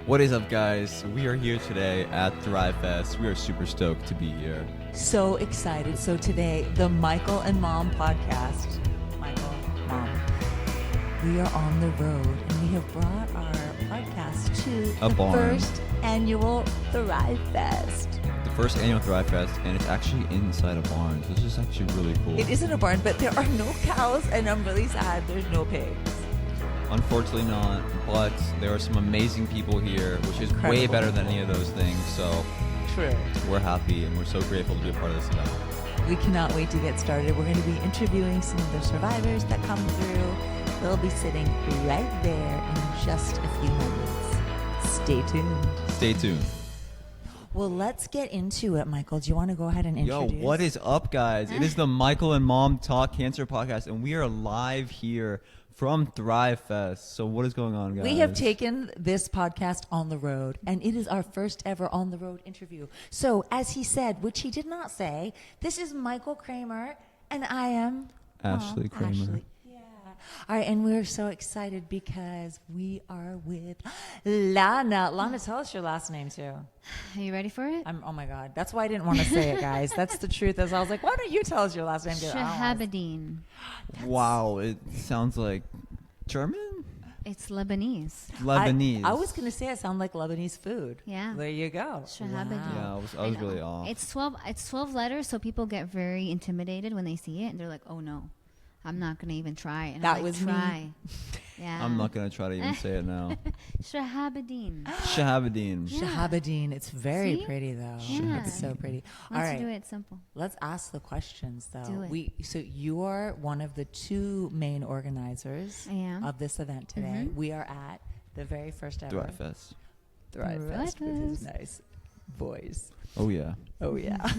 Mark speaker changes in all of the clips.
Speaker 1: What is up, guys? We are here today at Thrive Fest. We are super stoked to be here.
Speaker 2: So excited. So today, the Michael and Mom podcast. Michael, Mom. We are on the road and we have brought our podcast to
Speaker 1: A
Speaker 2: the
Speaker 1: barn.
Speaker 2: first annual Thrive Fest.
Speaker 1: The first annual Thrive Fest, and it's actually inside a barn. So this is actually really cool.
Speaker 2: It isn't a barn, but there are no cows, and I'm really sad there's no pigs.
Speaker 1: Unfortunately not, but there are some amazing people here, which is way
Speaker 2: Incredible
Speaker 1: better than
Speaker 2: people.
Speaker 1: any of those things. So
Speaker 2: True.
Speaker 1: we're happy and we're so grateful to be a part of this event.
Speaker 2: We cannot wait to get started. We're going to be interviewing some of the survivors that come through. They'll be sitting right there in just a few moments. Stay tuned.
Speaker 1: Stay tuned.
Speaker 2: Well, let's get into it, Michael. Do you want to go ahead and
Speaker 1: Yo,
Speaker 2: introduce?
Speaker 1: what is up, guys? It is the Michael and Mom Talk Cancer Podcast, and we are live here from Thrive Fest. So what is going on, guys?
Speaker 2: We have taken this podcast on the road, and it is our first ever on the road interview. So, as he said, which he did not say, this is Michael Kramer, and I am
Speaker 1: Ashley Kramer.
Speaker 2: Ashley. Yeah. All right, and we're so excited because we are with Lana. Lana, tell us your last name too.
Speaker 3: Are you ready for it?
Speaker 2: Oh my God, that's why I didn't want to say it, guys. That's the truth. As I was like, why don't you tell us your last name? 'Cause I don't wanna-
Speaker 3: Shahabadin.
Speaker 1: Wow, it sounds like German?
Speaker 3: It's Lebanese.
Speaker 1: Lebanese.
Speaker 2: I was going to say it sounded like Lebanese food.
Speaker 3: Yeah.
Speaker 2: There you go.
Speaker 3: Shahabadin.
Speaker 1: Yeah, I was
Speaker 3: know.
Speaker 1: really off.
Speaker 3: It's 12 letters, so people get very intimidated when they see it, and they're like, "Oh no, I'm not gonna even try." And
Speaker 2: That
Speaker 3: I'm like,
Speaker 2: was me.
Speaker 3: try. Yeah.
Speaker 1: I'm not going to try to even say it now.
Speaker 3: Shahabadin.
Speaker 1: Shahabadin.
Speaker 3: Yeah.
Speaker 2: Shahabadin. It's very
Speaker 3: See?
Speaker 2: pretty though.
Speaker 3: Yeah.
Speaker 2: It's so pretty. All
Speaker 3: Let's
Speaker 2: right.
Speaker 3: do it simple.
Speaker 2: Let's ask the questions though.
Speaker 3: Do it.
Speaker 2: So you are one of the two main organizers
Speaker 3: I am.
Speaker 2: of this event today.
Speaker 3: Mhm.
Speaker 2: We are at the very first ever
Speaker 1: Thrive Fest.
Speaker 2: Thrive
Speaker 3: Thrive
Speaker 2: Fest with his
Speaker 3: Fest.
Speaker 2: nice voice.
Speaker 1: Oh, yeah.
Speaker 2: Oh yeah.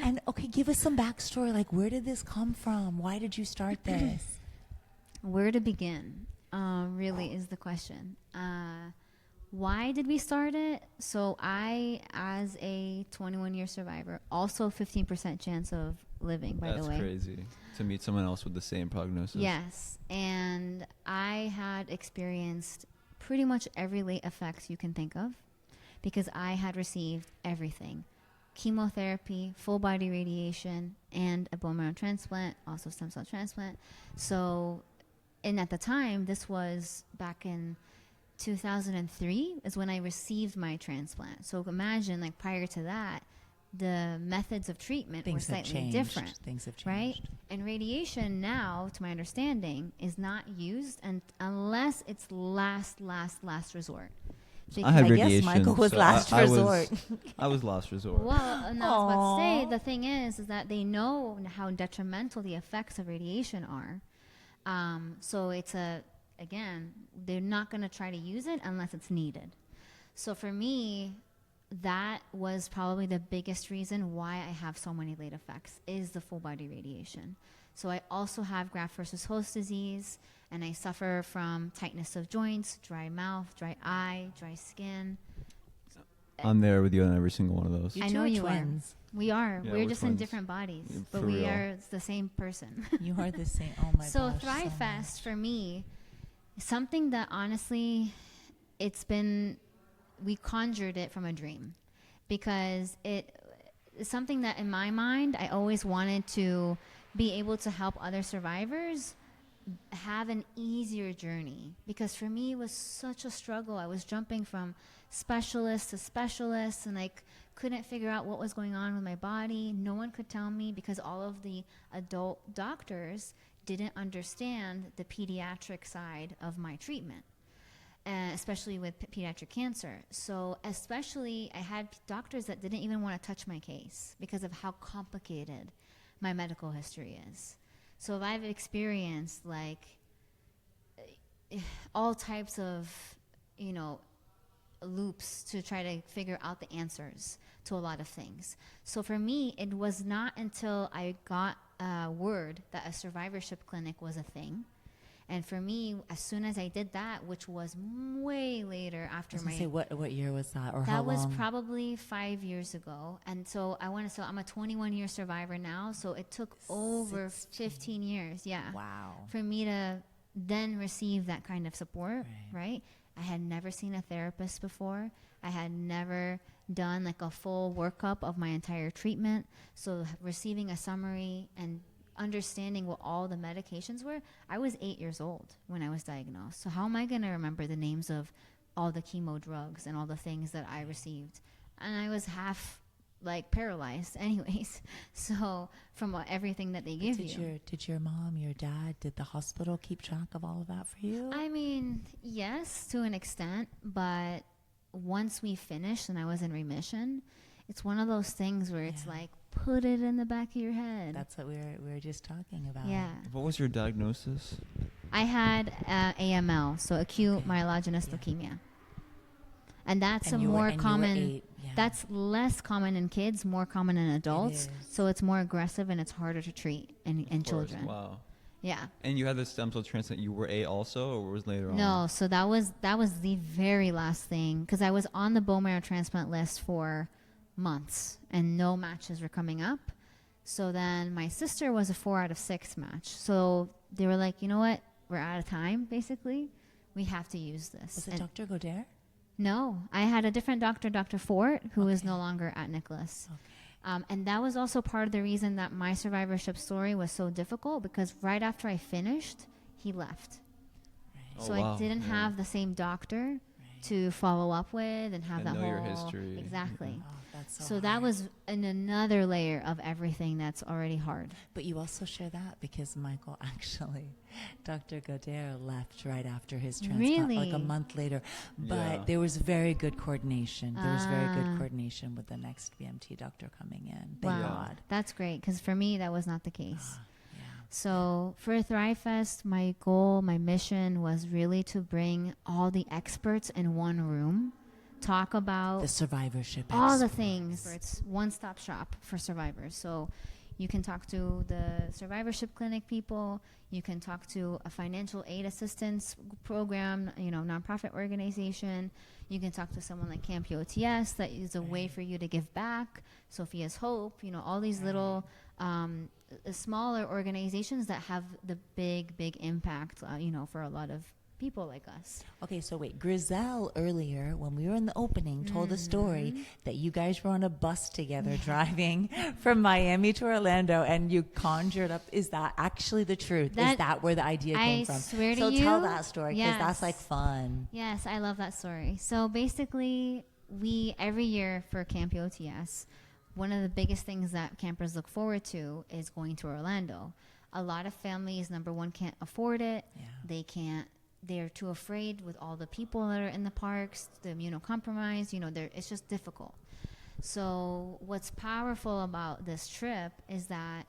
Speaker 2: And okay, give us some backstory. Like, where did this come from? Why did you start this?
Speaker 3: Where to begin? Really is the question. Why did we start it? So I, as a 21-year survivor, also 15% chance of living, by
Speaker 1: That's
Speaker 3: the way.
Speaker 1: crazy. To meet someone else with the same prognosis.
Speaker 3: Yes. And I had experienced pretty much every late effect you can think of because I had received everything. Chemotherapy, full body radiation, and a bone marrow transplant, also stem cell transplant. So, and at the time, this was back in 2003 is when I received my transplant. So imagine, like, prior to that, the methods of treatment
Speaker 2: Things
Speaker 3: were
Speaker 2: have
Speaker 3: slightly
Speaker 2: changed.
Speaker 3: different.
Speaker 2: Things have
Speaker 3: Right?
Speaker 2: changed.
Speaker 3: And radiation now, to my understanding, is not used unless it's last resort.
Speaker 1: I had
Speaker 2: I guess
Speaker 1: radiation.
Speaker 2: Michael was
Speaker 1: so
Speaker 2: last
Speaker 1: I
Speaker 2: resort.
Speaker 1: I was last resort.
Speaker 3: Well, and I was about to say,
Speaker 2: Aw.
Speaker 3: the thing is that they know how detrimental the effects of radiation are. So it's again, they're not going to try to use it unless it's needed. So for me, that was probably the biggest reason why I have so many late effects is the full body radiation. So I also have graft versus host disease, and I suffer from tightness of joints, dry mouth, dry eye, dry skin.
Speaker 1: I'm there with you on every single one of those.
Speaker 2: You
Speaker 3: I
Speaker 2: two
Speaker 3: know
Speaker 2: are
Speaker 3: you
Speaker 2: twins.
Speaker 3: We are.
Speaker 1: Yeah,
Speaker 3: we're
Speaker 1: we're
Speaker 3: just in
Speaker 1: twins.
Speaker 3: different bodies,
Speaker 1: Yeah,
Speaker 3: but
Speaker 1: for
Speaker 3: we
Speaker 1: real.
Speaker 3: are the same person.
Speaker 2: You are the same. Oh my
Speaker 3: So
Speaker 2: gosh.
Speaker 3: Thrive
Speaker 2: so
Speaker 3: Fest for me, something that honestly, we conjured it from a dream, because it's something that in my mind I always wanted to be able to help other survivors have an easier journey, because for me it was such a struggle. I was jumping from specialist to specialist, and I couldn't figure out what was going on with my body. No one could tell me because all of the adult doctors didn't understand the pediatric side of my treatment, especially with pediatric cancer. So especially I had doctors that didn't even want to touch my case because of how complicated my medical history is. So I've experienced like all types of, loops to try to figure out the answers to a lot of things. So for me, it was not until I got word that a survivorship clinic was a thing. And for me, as soon as I did that, which was way later
Speaker 2: I
Speaker 3: after
Speaker 2: was gonna say, what year was that, or how
Speaker 3: that was
Speaker 2: long?
Speaker 3: probably 5 years ago. And so I'm a 21-year survivor now. So it took over 15 years, yeah,
Speaker 2: Wow.
Speaker 3: for me to then receive that kind of support, right? I had never seen a therapist before. I had never done like a full workup of my entire treatment. So receiving a summary and understanding what all the medications were. I was 8 years old when I was diagnosed. So how am I going to remember the names of all the chemo drugs and all the things that I received? And I was half like paralyzed anyways. So from everything that they give you.
Speaker 2: Did your mom, your dad, did the hospital keep track of all of that for you?
Speaker 3: I mean, yes, to an extent, but once we finished and I was in remission, it's one of those things where it's like, put it in the back of your head.
Speaker 2: That's what we were just talking about.
Speaker 3: Yeah.
Speaker 1: What was your diagnosis?
Speaker 3: I had AML, so acute myelogenous leukemia. And that's
Speaker 2: And
Speaker 3: a
Speaker 2: you were-
Speaker 3: more
Speaker 2: and you were
Speaker 3: common,
Speaker 2: 8, yeah.
Speaker 3: that's less common in kids, more common in adults.
Speaker 2: is.
Speaker 3: So it's more aggressive and it's harder to treat in
Speaker 1: Of course,
Speaker 3: children.
Speaker 1: Wow.
Speaker 3: Yeah.
Speaker 1: And you had the stem cell transplant. You were 8 also, or was later on?
Speaker 3: No, so that was the very last thing, because I was on the bone marrow transplant list for months and no matches were coming up. So then my sister was a 4 out of 6 match. So they were like, you know what? We're out of time, basically. We have to use this.
Speaker 2: Was it
Speaker 3: And
Speaker 2: Dr. Goder?
Speaker 3: no, I had a different doctor, Dr. Fort, who is no longer at Nicholas. And that was also part of the reason that my survivorship story was so difficult, because right after I finished, he left.
Speaker 1: Oh,
Speaker 3: So
Speaker 1: wow.
Speaker 3: I didn't
Speaker 1: Yeah.
Speaker 3: have the same doctor to follow up with and have
Speaker 1: And
Speaker 3: that
Speaker 1: know
Speaker 3: whole
Speaker 1: your history.
Speaker 3: Exactly.
Speaker 2: Oh, that's
Speaker 3: So that
Speaker 2: hard.
Speaker 3: was in another layer of everything that's already hard.
Speaker 2: But you also share that because Michael actually, Dr. Goder left right after his transplant, like a
Speaker 3: Really?
Speaker 2: month later. But
Speaker 1: Yeah.
Speaker 2: there was very good coordination. There was very good
Speaker 3: Ah.
Speaker 2: coordination with the next BMT doctor coming in. Thank
Speaker 3: Wow.
Speaker 2: God.
Speaker 3: That's great, because for me, that was not the case.
Speaker 2: Yeah.
Speaker 3: So for Thrive Fest, my goal, my mission was really to bring all the experts in one room, talk about
Speaker 2: The survivorship.
Speaker 3: all the
Speaker 2: experts.
Speaker 3: things. It's one-stop shop for survivors. So you can talk to the survivorship clinic people. You can talk to a financial aid assistance program, nonprofit organization. You can talk to someone like Camp UOTS. That is a way for you to give back. Sophia's Hope, all these little smaller organizations that have the big impact, for a lot of people like us.
Speaker 2: Okay, so wait. Grizel earlier, when we were in the opening, told a story that you guys were on a bus together driving from Miami to Orlando, and you conjured up. Is that actually the truth? Is that where the idea came from?
Speaker 3: Swear to
Speaker 2: so
Speaker 3: you.
Speaker 2: tell that story, because that's
Speaker 3: Yes.
Speaker 2: like fun.
Speaker 3: Yes, I love that story. So basically, we every year for Camp OTS, one of the biggest things that campers look forward to is going to Orlando. A lot of families, number one, can't afford it.
Speaker 2: Yeah.
Speaker 3: They're too afraid with all the people that are in the parks, the immunocompromised, it's just difficult. So what's powerful about this trip is that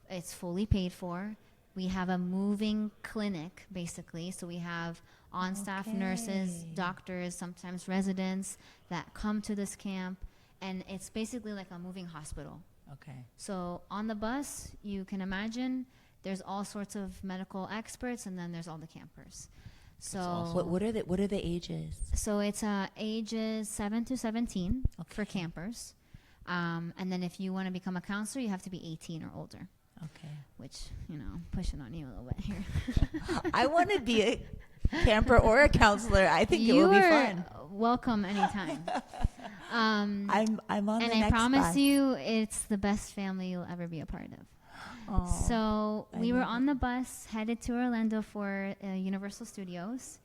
Speaker 3: it's fully paid for. We have a moving clinic, basically. So we have on-staff nurses, doctors, sometimes residents that come to this camp. And it's basically like a moving hospital.
Speaker 2: Okay.
Speaker 3: So on the bus, you can imagine there's all sorts of medical experts, and then there's all the campers. So
Speaker 1: awesome.
Speaker 2: What are the ages?
Speaker 3: so it's ages 7 to 17 for
Speaker 2: Okay.
Speaker 3: campers. And then if you want to become a counselor, you have to be 18 or older,
Speaker 2: Okay.
Speaker 3: which, pushing on you a little bit here.
Speaker 2: I want to be a camper or a counselor. I think it
Speaker 3: You
Speaker 2: will be
Speaker 3: are
Speaker 2: fun.
Speaker 3: welcome anytime.
Speaker 2: I'm on
Speaker 3: And
Speaker 2: the
Speaker 3: I
Speaker 2: next
Speaker 3: promise
Speaker 2: bus.
Speaker 3: you, it's the best family you'll ever be a part of.
Speaker 2: Aw.
Speaker 3: So
Speaker 2: I
Speaker 3: we were
Speaker 2: love
Speaker 3: on the bus headed to Orlando for Universal Studios,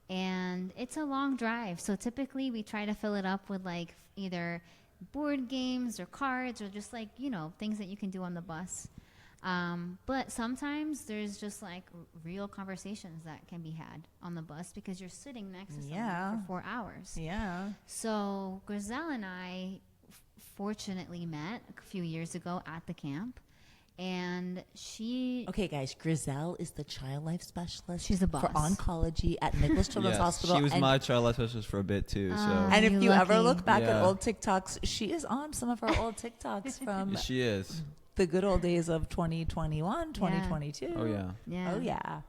Speaker 3: and it's a long drive. So typically we try to fill it up with like either board games or cards or just like, things that you can do on the bus. But sometimes there's just like real conversations that can be had on the bus because you're sitting next to someone
Speaker 2: Yeah.
Speaker 3: for 4 hours.
Speaker 2: Yeah.
Speaker 3: So Grizel and I fortunately met a few years ago at the camp, and she
Speaker 2: Okay, guys, Grizel is the child life specialist
Speaker 3: She's the
Speaker 2: for
Speaker 3: boss.
Speaker 2: oncology at Nicholas Children's
Speaker 1: Yes,
Speaker 2: Hospital.
Speaker 1: she was
Speaker 2: and,
Speaker 1: my child life specialist for a bit too.
Speaker 2: and if
Speaker 3: You
Speaker 2: you ever
Speaker 3: lucky.
Speaker 2: look back at
Speaker 1: Yeah.
Speaker 2: old TikToks, she is on some of our old TikToks from
Speaker 1: She is.
Speaker 2: the good old days of 2021, 2022.
Speaker 1: Oh yeah.
Speaker 3: yeah.
Speaker 2: Oh, yeah.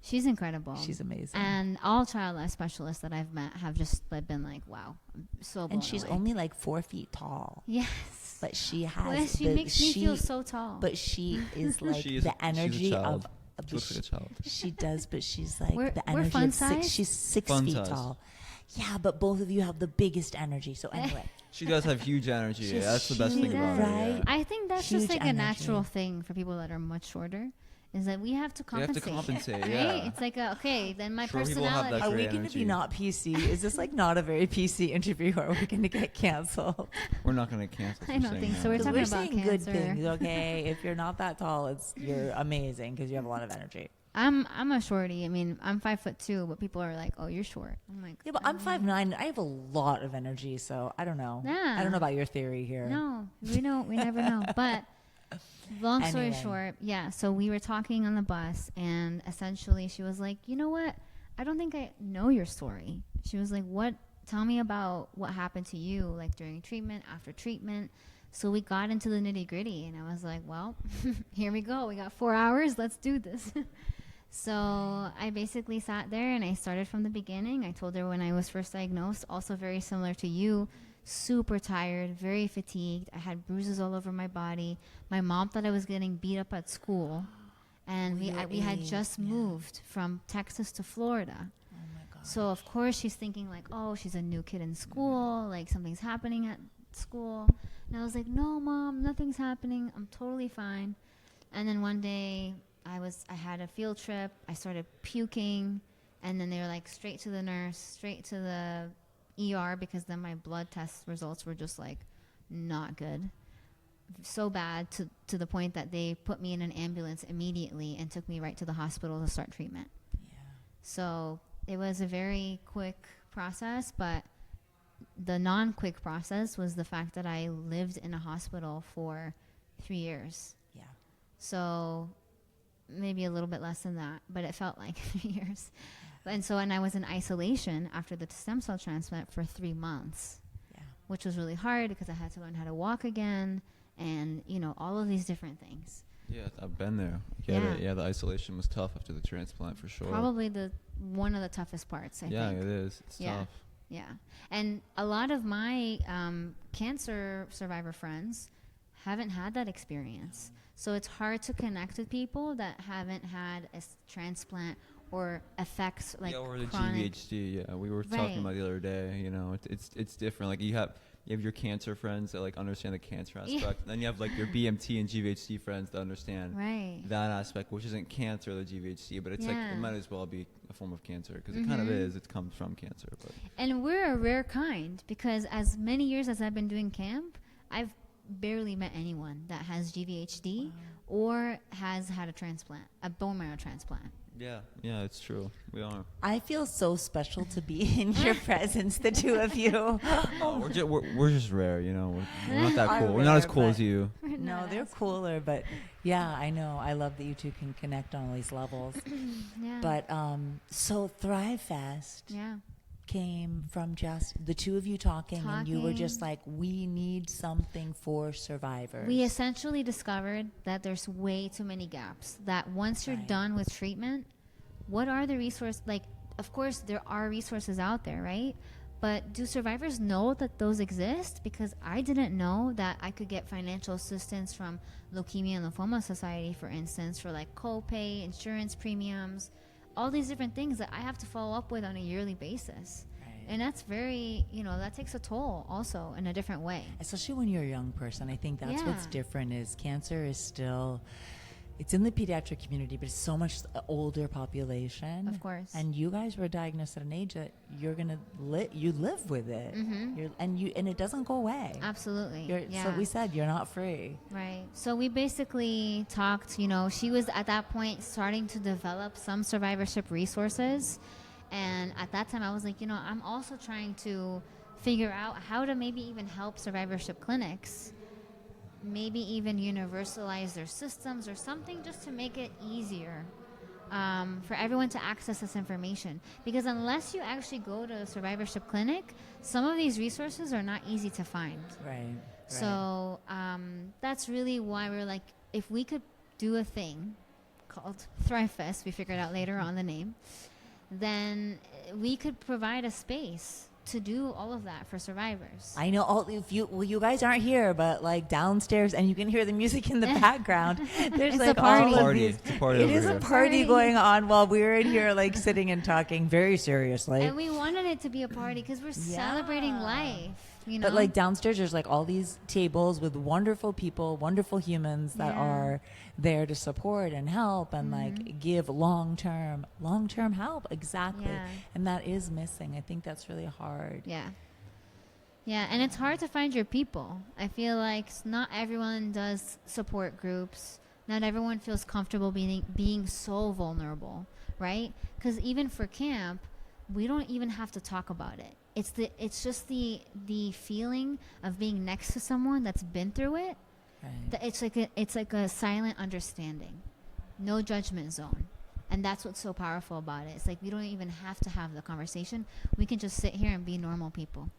Speaker 3: She's incredible.
Speaker 2: She's amazing.
Speaker 3: And all child life specialists that I've met have just been like, wow, I'm so blown
Speaker 2: And she's
Speaker 3: away.
Speaker 2: only like 4 feet tall.
Speaker 3: Yes.
Speaker 2: But she has
Speaker 3: Well, she
Speaker 2: the,
Speaker 3: makes me feel so tall.
Speaker 2: But she is like
Speaker 1: She is
Speaker 2: the
Speaker 1: she's a
Speaker 2: energy
Speaker 1: child. She looks like a child.
Speaker 2: She does, but she's like
Speaker 3: We're
Speaker 2: the
Speaker 3: fun
Speaker 2: energy of
Speaker 3: size?
Speaker 2: she's 6
Speaker 1: Fun
Speaker 2: feet
Speaker 1: size.
Speaker 2: tall. Yeah, but both of you have the biggest energy. So anyway,
Speaker 1: She does have huge energy.
Speaker 2: She's
Speaker 1: That's the best
Speaker 3: She
Speaker 1: thing about
Speaker 3: does.
Speaker 1: her.
Speaker 2: Right?
Speaker 1: Yeah.
Speaker 3: I think that's
Speaker 2: Huge
Speaker 3: just like a
Speaker 2: energy.
Speaker 3: natural thing for people that are much shorter, is that we have to
Speaker 1: We have
Speaker 3: compensate.
Speaker 1: to compensate.
Speaker 3: Right?
Speaker 1: Yeah.
Speaker 3: It's like, okay, then my
Speaker 1: Sure, people have
Speaker 3: personality.
Speaker 1: that
Speaker 2: are we
Speaker 1: great
Speaker 2: going to be
Speaker 1: energy.
Speaker 2: not PC? Is this like not a very PC interview? Or are we going to get canceled?
Speaker 1: We're not going to cancel.
Speaker 3: I don't think so. We're
Speaker 2: 'Cause
Speaker 3: talking
Speaker 2: we're
Speaker 3: about
Speaker 2: saying good
Speaker 3: cancer.
Speaker 2: things, okay? If you're not that tall, you're amazing because you have a lot of energy.
Speaker 3: I'm a shorty. I mean, I'm 5'2", but people are like, "Oh, you're short." I'm like,
Speaker 2: Yeah, but I'm 5'9". I have a lot of energy, so I don't know.
Speaker 3: Yeah.
Speaker 2: I don't know about your theory here.
Speaker 3: No, we never know. But long story
Speaker 2: Anyway.
Speaker 3: short, yeah. So we were talking on the bus, and essentially, she was like, "You know what? I don't think I know your story." She was like, "What? Tell me about what happened to you, like during treatment, after treatment." So we got into the nitty gritty, and I was like, "Well, here we go. We got 4 hours. Let's do this." So I basically sat there and I started from the beginning. I told her when I was first diagnosed, also very similar to you, super tired, very fatigued. I had bruises all over my body. My mom thought I was getting beat up at school. And we had just moved from Texas to Florida.
Speaker 2: Oh my god.
Speaker 3: So of course she's thinking like, oh, she's a new kid in school, like something's happening at school. And I was like, no, Mom, nothing's happening. I'm totally fine. And then one day I had a field trip. I started puking, and then they were like straight to the nurse, straight to the ER, because then my blood test results were just like not good. So bad to the point that they put me in an ambulance immediately and took me right to the hospital to start treatment.
Speaker 2: Yeah.
Speaker 3: So it was a very quick process, but the non-quick process was the fact that I lived in a hospital for 3 years.
Speaker 2: Yeah.
Speaker 3: So maybe a little bit less than that, but it felt like 3 years. And I was in isolation after the stem cell transplant for 3 months,
Speaker 2: Yeah.
Speaker 3: which was really hard because I had to learn how to walk again and, all of these different things.
Speaker 1: Yeah, I've been there. Get
Speaker 3: Yeah.
Speaker 1: it. Yeah, the isolation was tough after the transplant for sure.
Speaker 3: Probably one of the toughest parts, I
Speaker 1: yeah,
Speaker 3: think.
Speaker 1: it is. It's
Speaker 3: Yeah.
Speaker 1: tough.
Speaker 3: Yeah. And a lot of my cancer survivor friends haven't had that experience. So it's hard to connect with people that haven't had a transplant or effects like
Speaker 1: yeah, or the
Speaker 3: chronic.
Speaker 1: GVHD. Yeah, we were
Speaker 3: Right.
Speaker 1: talking about the other day. It's different. Like you have your cancer friends that like understand the cancer
Speaker 3: Yeah.
Speaker 1: aspect. Then you have like your BMT and GVHD friends that understand
Speaker 3: Right.
Speaker 1: that aspect, which isn't cancer, the GVHD, but it's like
Speaker 3: Yeah.
Speaker 1: it might as well be a form of cancer because it kind of
Speaker 3: Mhm.
Speaker 1: is. It comes from cancer, but
Speaker 3: And we're a rare kind because as many years as I've been doing camp, I've barely met anyone that has GVHD or has had a transplant, a bone marrow transplant.
Speaker 1: yeah, it's true. We are.
Speaker 2: I feel so special to be in your presence, the two of you.
Speaker 1: Oh, we're just rare, We're not that
Speaker 2: Are
Speaker 1: cool. We're not as
Speaker 2: rare,
Speaker 1: cool
Speaker 2: but-
Speaker 1: as you.
Speaker 3: We're
Speaker 2: No,
Speaker 3: not
Speaker 2: they're
Speaker 3: as-
Speaker 2: cooler, but yeah, I know. I love that you two can connect on all these levels.
Speaker 3: Yeah.
Speaker 2: But so Thrive Fest
Speaker 3: yeah.
Speaker 2: came from just the two of you talking, and you were just
Speaker 3: Talking.
Speaker 2: like, we need something for survivors.
Speaker 3: We essentially discovered that there's way too many gaps. That once you're
Speaker 2: Right.
Speaker 3: done with treatment, what are the resources? Like, of course, there are resources out there, right? But do survivors know that those exist? Because I didn't know that I could get financial assistance from Leukemia and Lymphoma Society, for instance, for like copay, insurance premiums, all these different things that I have to follow up with on a yearly basis.
Speaker 2: Right.
Speaker 3: And that's very, that takes a toll also in a different way.
Speaker 2: Especially when you're a young person. I think that's what's
Speaker 3: Yeah.
Speaker 2: different is cancer is still, it's in the pediatric community, but it's so much older population.
Speaker 3: Of course.
Speaker 2: And you guys were diagnosed at an age that you're going to you live with it.
Speaker 3: Mhm.
Speaker 2: And it doesn't go away.
Speaker 3: Absolutely.
Speaker 2: So we said you're not free.
Speaker 3: Right. So we basically talked, she was at that point starting to develop some survivorship resources. And at that time I was like, I'm also trying to figure out how to maybe even help survivorship clinics, maybe even universalize their systems or something just to make it easier for everyone to access this information. Because unless you actually go to a survivorship clinic, some of these resources are not easy to find.
Speaker 2: Right.
Speaker 3: So that's really why we're like, if we could do a thing called Thrive Fest, we figured out later on the name, then we could provide a space to do all of that for survivors.
Speaker 2: I know all if you well, you guys aren't here, but like downstairs, and you can hear the music in the background. There's
Speaker 3: It's
Speaker 2: like
Speaker 3: a
Speaker 2: all
Speaker 3: party.
Speaker 2: of
Speaker 1: Party.
Speaker 2: these.
Speaker 1: It's a party
Speaker 2: It
Speaker 1: over
Speaker 2: is
Speaker 1: here.
Speaker 2: a party
Speaker 3: Party.
Speaker 2: going on while we're in here, like sitting and talking very seriously.
Speaker 3: And we wanted it to be a party because we're celebrating
Speaker 2: Yeah.
Speaker 3: life. You know,
Speaker 2: But like downstairs, there's like all these tables with wonderful people, wonderful humans that
Speaker 3: Yeah.
Speaker 2: are there to support and help and like give long term help. Exactly.
Speaker 3: Yeah.
Speaker 2: And that is missing. I think that's really hard.
Speaker 3: Yeah. Yeah, and it's hard to find your people. I feel like not everyone does support groups. Not everyone feels comfortable being so vulnerable, right? Because even for camp, we don't even have to talk about it. It's just the feeling of being next to someone that's been through it.
Speaker 2: Right.
Speaker 3: That it's like a silent understanding, no judgment zone. And that's what's so powerful about it. It's like we don't even have to have the conversation. We can just sit here and be normal people.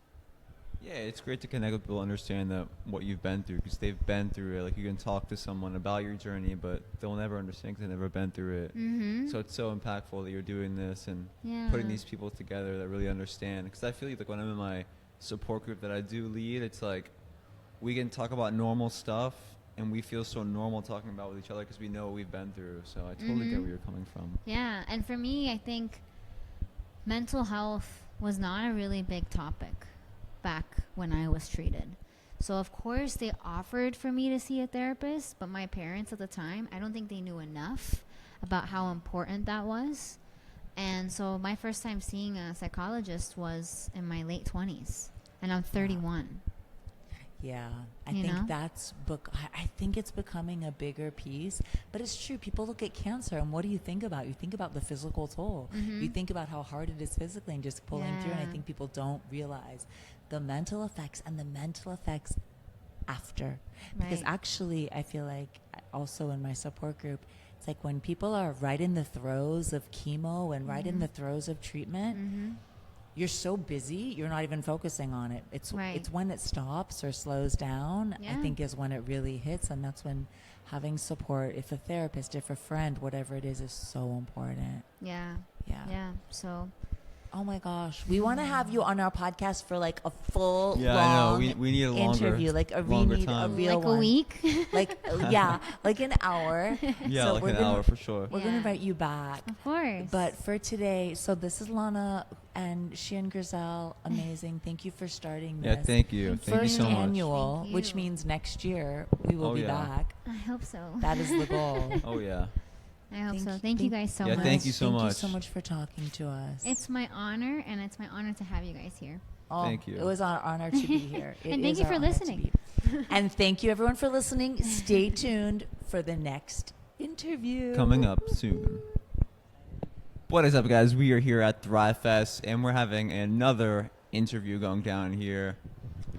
Speaker 1: Yeah, it's great to connect with people, understand that what you've been through, because they've been through it. Like, you can talk to someone about your journey, but they'll never understand because they've never been through it.
Speaker 3: Mm-hmm.
Speaker 1: So it's so impactful that you're doing this and
Speaker 3: Yeah.
Speaker 1: putting these people together that really understand. Because I feel like when I'm in my support group that I do lead, it's like we can talk about normal stuff, and we feel so normal talking about with each other because we know what we've been through. So I totally get
Speaker 3: Mhm.
Speaker 1: where you're coming from.
Speaker 3: Yeah, and for me, I think mental health was not a really big topic back when I was treated. So of course they offered for me to see a therapist, but my parents at the time, I don't think they knew enough about how important that was. And so my first time seeing a psychologist was in my late 20s, and I'm 31.
Speaker 2: Yeah, I
Speaker 3: You
Speaker 2: think
Speaker 3: know?
Speaker 2: I think it's becoming a bigger piece, but it's true. People look at cancer, and what do you think about? You think about the physical toll. You think about how hard it is physically and just pulling through. And I
Speaker 3: Yeah.
Speaker 2: think people don't realize the mental effects and the mental effects after. Because
Speaker 3: Right.
Speaker 2: actually, I feel like also in my support group, it's like when people are right in the throes of chemo and right in the throes of treatment,
Speaker 3: Mm-hmm.
Speaker 2: you're so busy, you're not even focusing on it. It's
Speaker 3: Right.
Speaker 2: when it stops or slows down, I
Speaker 3: Yeah.
Speaker 2: think is when it really hits, and that's when having support, if a therapist, if a friend, whatever it is so important.
Speaker 3: Yeah.
Speaker 2: Yeah.
Speaker 3: Yeah. So
Speaker 2: Oh my gosh, we want to have you on our podcast for like a full
Speaker 1: Yeah, I know.
Speaker 2: long
Speaker 1: We need a longer
Speaker 2: interview, like we
Speaker 1: longer
Speaker 2: need a
Speaker 1: time.
Speaker 2: real
Speaker 3: like
Speaker 2: one.
Speaker 3: a week.
Speaker 2: Like yeah, like an hour.
Speaker 1: Yeah,
Speaker 2: So
Speaker 1: like
Speaker 2: we're
Speaker 1: an
Speaker 2: gonna-
Speaker 1: hour for sure.
Speaker 2: We're gonna
Speaker 3: Yeah.
Speaker 2: invite you back.
Speaker 3: Of course.
Speaker 2: But for today, so this is Lana and she and Grizel. Amazing. Thank you for starting
Speaker 1: Yeah,
Speaker 2: this.
Speaker 1: thank you. Thank you
Speaker 2: First
Speaker 1: so much.
Speaker 2: annual,
Speaker 3: Thank
Speaker 2: which
Speaker 3: you.
Speaker 2: means next year we will
Speaker 1: Oh,
Speaker 2: be
Speaker 1: yeah.
Speaker 2: back.
Speaker 3: I hope so.
Speaker 2: That is the goal.
Speaker 1: Oh, yeah.
Speaker 3: I hope so.
Speaker 2: you-
Speaker 3: Thank you guys so
Speaker 1: Yeah,
Speaker 3: much.
Speaker 1: thank you so
Speaker 2: Thank you
Speaker 1: much.
Speaker 2: so much for talking to us.
Speaker 3: It's my honor, and it's my honor to have you guys here.
Speaker 2: Oh,
Speaker 1: Thank you.
Speaker 2: It was our honor to be here. It
Speaker 3: And thank
Speaker 2: is
Speaker 3: you
Speaker 2: our
Speaker 3: for
Speaker 2: honor to
Speaker 3: listening.
Speaker 2: be- And thank you everyone for listening. Stay tuned for the next interview.
Speaker 1: Coming up soon. What is up, guys? We are here at Thrive Fest, and we're having another interview going down here.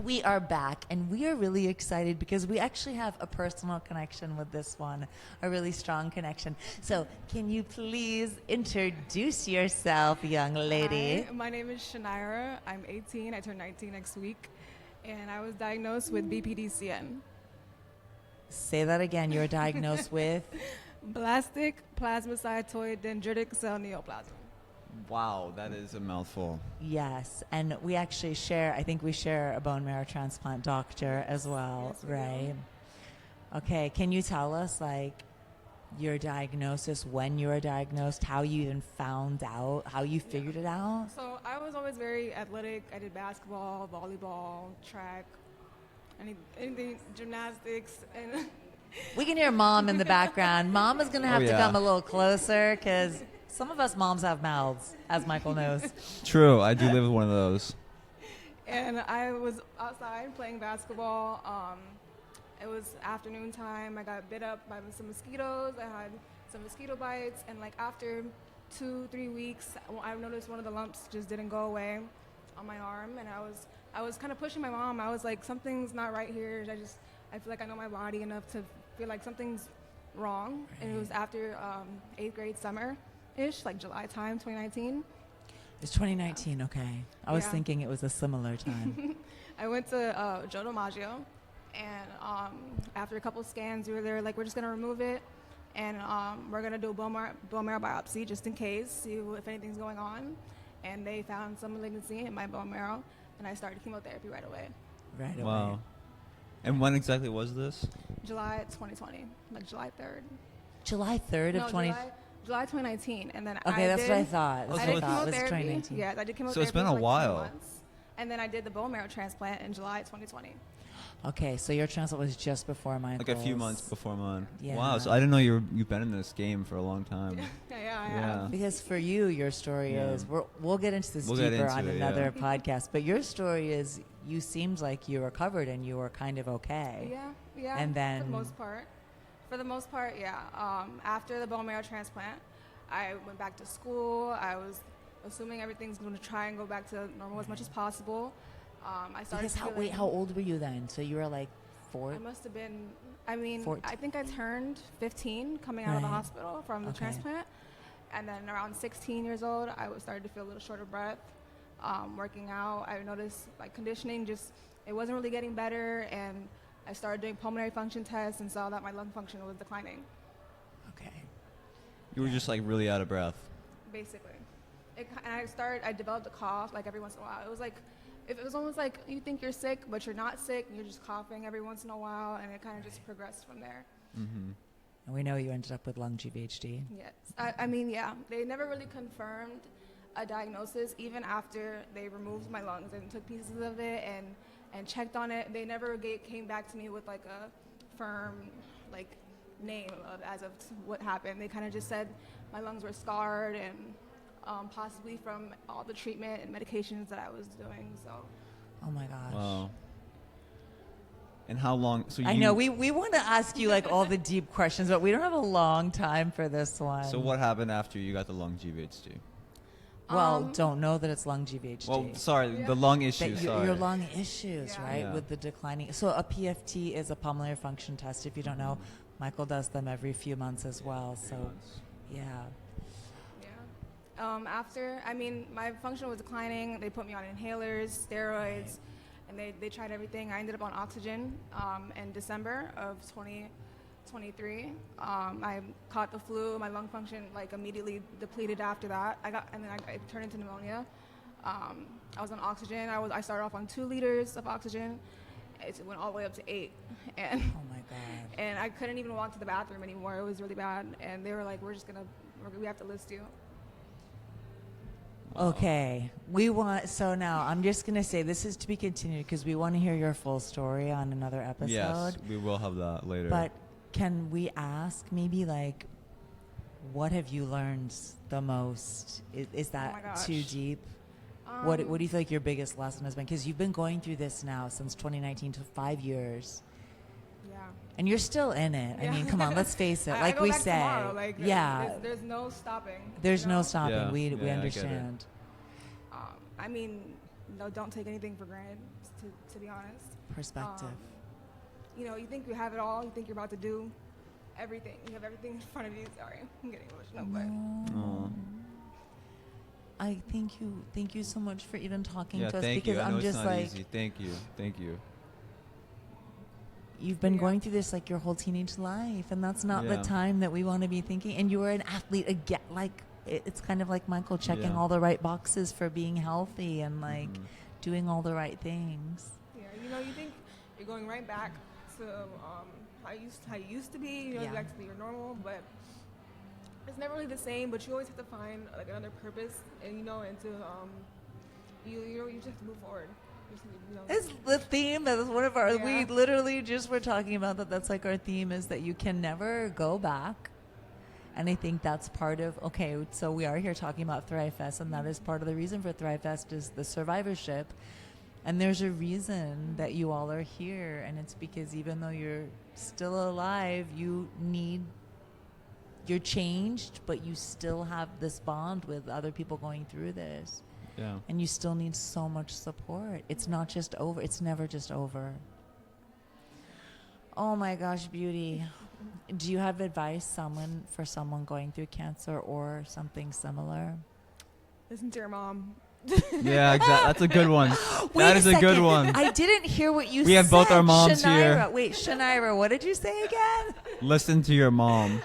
Speaker 2: We are back, and we are really excited because we actually have a personal connection with this one, a really strong connection. So, can you please introduce yourself, young lady?
Speaker 4: Hi, my name is Shanaira. I'm 18. I turn 19 next week. And I was diagnosed with BPDCN,
Speaker 2: Say that again. You're diagnosed with.
Speaker 4: blastic plasmacytoid dendritic cell neoplasm.
Speaker 1: Wow, that is a mouthful.
Speaker 2: Yes, and we actually share. I think we share a bone marrow transplant doctor as well,
Speaker 4: Yes, we do.
Speaker 2: right? Okay, can you tell us like your diagnosis, when you were diagnosed, how you even found out, how you figured it out?
Speaker 4: So I was always very athletic. I did basketball, volleyball, track, anything, gymnastics, and
Speaker 2: We can hear mom in the background. Mom is going to have
Speaker 1: Oh,
Speaker 2: to
Speaker 1: yeah.
Speaker 2: come a little closer because some of us moms have mouths, as Michael knows.
Speaker 1: True, I do live with one of those.
Speaker 4: and I was outside playing basketball. It was afternoon time. I got bit up by some mosquitoes. I had some mosquito bites, and like after 2-3 weeks, I noticed one of the lumps just didn't go away on my arm, and I was kind of pushing my mom. I was like, something's not right here. I feel like I know my body enough to feel like something's wrong. And it was after 8th grade summer-ish, like July time, 2019.
Speaker 2: It's 2019, okay. I was
Speaker 4: Yeah.
Speaker 2: thinking it was a similar time.
Speaker 4: I went to Joe DiMaggio, and after a couple scans, we were there like, we're just gonna remove it, and we're gonna do a bone marrow biopsy just in case, see if anything's going on. and they found some malignancy in my bone marrow, and I started chemotherapy right away.
Speaker 2: Right away.
Speaker 1: Wow. And when exactly was this?
Speaker 4: July 2020, like July 3rd.
Speaker 2: July 3rd
Speaker 4: No,
Speaker 2: of 20.
Speaker 4: July 2019, and then
Speaker 2: Okay, that's what I thought.
Speaker 1: Oh,
Speaker 2: That's
Speaker 1: so
Speaker 2: what I
Speaker 1: it's-
Speaker 2: thought. It was
Speaker 4: chemotherapy.
Speaker 2: 2019.
Speaker 4: Yeah, I did chemotherapy.
Speaker 1: So it's been a
Speaker 4: for like 2
Speaker 1: while.
Speaker 4: months, and then I did the bone marrow transplant in July 2020.
Speaker 2: Okay, so your transplant was just before mine.
Speaker 1: Like a few months before mine.
Speaker 2: Yeah.
Speaker 1: Wow. So I didn't know you've been in this game for a long time.
Speaker 4: Yeah, I
Speaker 1: Yeah.
Speaker 4: have.
Speaker 2: Because for you, your story
Speaker 1: Yeah.
Speaker 2: is we'll get into this
Speaker 1: We'll get
Speaker 2: deeper
Speaker 1: into
Speaker 2: on
Speaker 1: it,
Speaker 2: another
Speaker 1: yeah.
Speaker 2: podcast. But your story is you seemed like you recovered and you were kind of okay.
Speaker 4: Yeah.
Speaker 2: And then-
Speaker 4: for the most part, yeah. After the bone marrow transplant, I went back to school. I was assuming everything's going to try and go back to normal as much as possible. I started
Speaker 2: Because
Speaker 4: feeling,
Speaker 2: how old were you then? So you were like
Speaker 4: I must have been. I mean,
Speaker 2: 14.
Speaker 4: I think I turned 15 coming out of the
Speaker 2: Right.
Speaker 4: hospital from the
Speaker 2: Okay.
Speaker 4: transplant, and then around 16 years old, I started to feel a little short of breath. Working out, I noticed like conditioning it wasn't really getting better, and I started doing pulmonary function tests and saw that my lung function was declining.
Speaker 2: okay.
Speaker 1: You were just like really out of breath.
Speaker 4: Basically, I developed a cough like every once in a while. It was like, it was almost like you think you're sick, but you're not sick, and you're just coughing every once in a while, and it kind of just progressed from there.
Speaker 1: Mm-hmm.
Speaker 2: And we know you ended up with lung GVHD.
Speaker 4: Yes. I mean, yeah, they never really confirmed a diagnosis, even after they removed my lungs and took pieces of it and checked on it. They never came back to me with like a firm like name as of what happened. They kind of just said my lungs were scarred and possibly from all the treatment and medications that I was doing. So
Speaker 2: Oh my gosh.
Speaker 1: Wow. And how long? So
Speaker 2: I know we want to ask you like all the deep questions, but we don't have a long time for this one.
Speaker 1: So what happened after you got the lung GVHD?
Speaker 2: Well, don't know that it's lung GVHD.
Speaker 1: Well, sorry,
Speaker 4: Yeah.
Speaker 1: the lung
Speaker 2: that
Speaker 1: issue. Sorry.
Speaker 2: your lung issues,
Speaker 4: Yeah.
Speaker 2: right?
Speaker 1: Yeah.
Speaker 2: With the declining. So a PFT is a pulmonary function test. If you don't know, Michael does them every few months as well. So, yeah.
Speaker 4: yeah. After, I mean, my function was declining. They put me on inhalers, steroids, and they tried everything. I ended up on oxygen in December of 2023. I caught the flu. My lung function like immediately depleted after that. I turned into pneumonia. I was on oxygen. I started off on 2 liters of oxygen. It went all the way up to 8, and
Speaker 2: Oh my God.
Speaker 4: and I couldn't even walk to the bathroom anymore. It was really bad, and they were like, we have to list you.
Speaker 2: Okay, so now I'm just gonna say this is to be continued because we want to hear your full story on another episode.
Speaker 1: Yes, we will have that later.
Speaker 2: But can we ask maybe like, what have you learned the most? Is
Speaker 4: Oh my
Speaker 2: that
Speaker 4: gosh.
Speaker 2: too deep? What do you feel like your biggest lesson has been? Because you've been going through this now since 2019 to 5 years,
Speaker 4: Yeah.
Speaker 2: and you're still in it. I
Speaker 4: Yeah.
Speaker 2: mean, come on, let's face it.
Speaker 4: I
Speaker 2: Like
Speaker 4: go
Speaker 2: we
Speaker 4: back
Speaker 2: say,
Speaker 4: tomorrow. Like,
Speaker 2: yeah.
Speaker 4: There's no stopping.
Speaker 2: There's
Speaker 4: you
Speaker 2: no
Speaker 4: know?
Speaker 2: stopping.
Speaker 1: Yeah,
Speaker 2: We
Speaker 1: yeah, I get it.
Speaker 2: understand.
Speaker 4: I mean, no, don't take anything for granted. To be honest,
Speaker 2: Perspective.
Speaker 4: you know, you think you have it all. You think you're about to do everything. You have everything in front of you. Sorry, I'm getting emotional, but
Speaker 1: Aw.
Speaker 2: I thank you so much for even talking
Speaker 1: yeah,
Speaker 2: to us
Speaker 1: thank
Speaker 2: because
Speaker 1: you. I know
Speaker 2: I'm
Speaker 1: it's
Speaker 2: just
Speaker 1: not
Speaker 2: like
Speaker 1: easy. Thank you.
Speaker 2: you've been
Speaker 4: Yeah.
Speaker 2: going through this like your whole teenage life, and that's not the
Speaker 1: Yeah.
Speaker 2: time that we want to be thinking. And you were an athlete again, like it's kind of like Michael checking
Speaker 1: Yeah.
Speaker 2: all the right boxes for being healthy and like
Speaker 1: Mhm.
Speaker 2: doing all the right things.
Speaker 4: yeah, you know, you think you're going right back to how you used to be. You know,
Speaker 2: Yeah.
Speaker 4: back to your normal, but it's never really the same. But you always have to find like another purpose, and you know, and to you just have to move forward. You know,
Speaker 2: It's the theme. That's one of our. We
Speaker 4: Yeah.
Speaker 2: literally just were talking about that. That's like our theme is that you can never go back. And I think that's part of, okay, so we are here talking about Thrive Fest, and that is part of the reason for Thrive Fest is the survivorship. And there's a reason that you all are here, and it's because even though you're still alive, you're changed, but you still have this bond with other people going through this.
Speaker 1: Yeah.
Speaker 2: And you still need so much support. It's not just over. It's never just over. Oh my gosh, Beauty. Do you have advice for someone going through cancer or something similar?
Speaker 4: listen to your mom.
Speaker 1: Yeah, exactly. That's a good one.
Speaker 2: Wait
Speaker 1: That is a good
Speaker 2: second.
Speaker 1: one.
Speaker 2: I didn't hear what you said.
Speaker 1: We have both our moms
Speaker 2: Shanaira.
Speaker 1: here.
Speaker 2: Wait, Shanaira, what did you say again?
Speaker 1: Listen to your mom.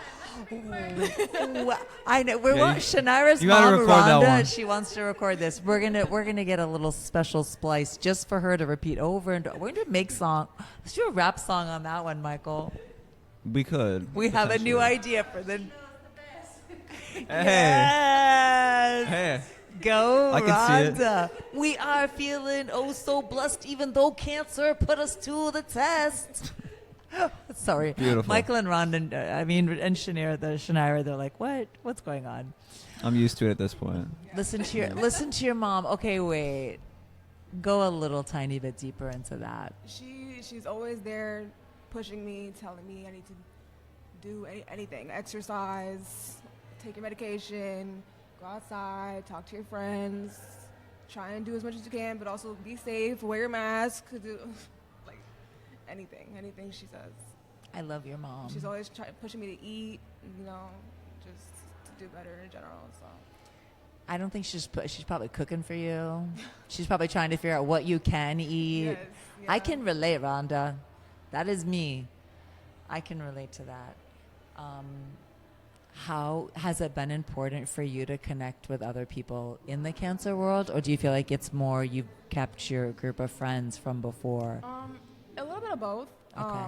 Speaker 2: Ooh, I know. We're
Speaker 1: Yeah,
Speaker 2: Shanaira's
Speaker 1: you gotta
Speaker 2: mom,
Speaker 1: record that one.
Speaker 2: Rhonda. She wants to record this. We're gonna get a little special splice just for her to repeat over and over. We're gonna make song. Let's do a rap song on that one, Michael.
Speaker 1: We could.
Speaker 2: We have a new
Speaker 1: potentially.
Speaker 2: idea for the.
Speaker 1: Hey.
Speaker 2: Yes.
Speaker 1: Hey.
Speaker 2: Go,
Speaker 1: I can see it.
Speaker 2: Rhonda. We are feeling oh so blessed, even though cancer put us to the test. Sorry,
Speaker 1: Beautiful.
Speaker 2: Michael and Rhonda, and Shanaira, they're like, what? What's going on?
Speaker 1: I'm used to it at this point.
Speaker 2: Listen to your mom. Okay, wait. Go a little tiny bit deeper into that.
Speaker 4: She's always there, pushing me, telling me I need to do anything, exercise, take your medication, go outside, talk to your friends, try and do as much as you can, but also be safe, wear your mask, do like anything she says.
Speaker 2: I love your mom.
Speaker 4: She's always pushing me to eat, just to do better in general. So
Speaker 2: I don't think she's probably cooking for you. She's probably trying to figure out what you can eat.
Speaker 4: yes,
Speaker 2: I
Speaker 4: yeah.
Speaker 2: can relate, Rhonda. That is me. I can relate to that. How has it been important for you to connect with other people in the cancer world, or do you feel like it's more you've kept your group of friends from before?
Speaker 4: A little bit of both.
Speaker 2: Okay.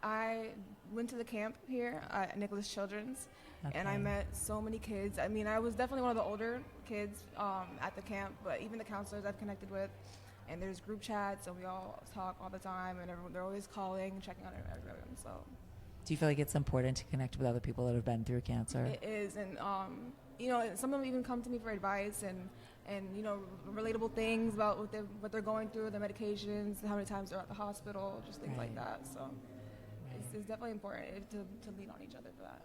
Speaker 4: I went to the camp here at Nicholas Children's, and I
Speaker 2: Okay.
Speaker 4: met so many kids. I mean, I was definitely one of the older kids at the camp, but even the counselors I've connected with, and there's group chats, and we all talk all the time, and they're always calling, checking on everyone. So
Speaker 2: Do you feel like it's important to connect with other people that have been through cancer?
Speaker 4: it is, and some of them even come to me for advice and relatable things about what they're going through, their medications, how many times they're at the hospital, just things like
Speaker 2: Right.
Speaker 4: that. So it's definitely important to lean on each other for that.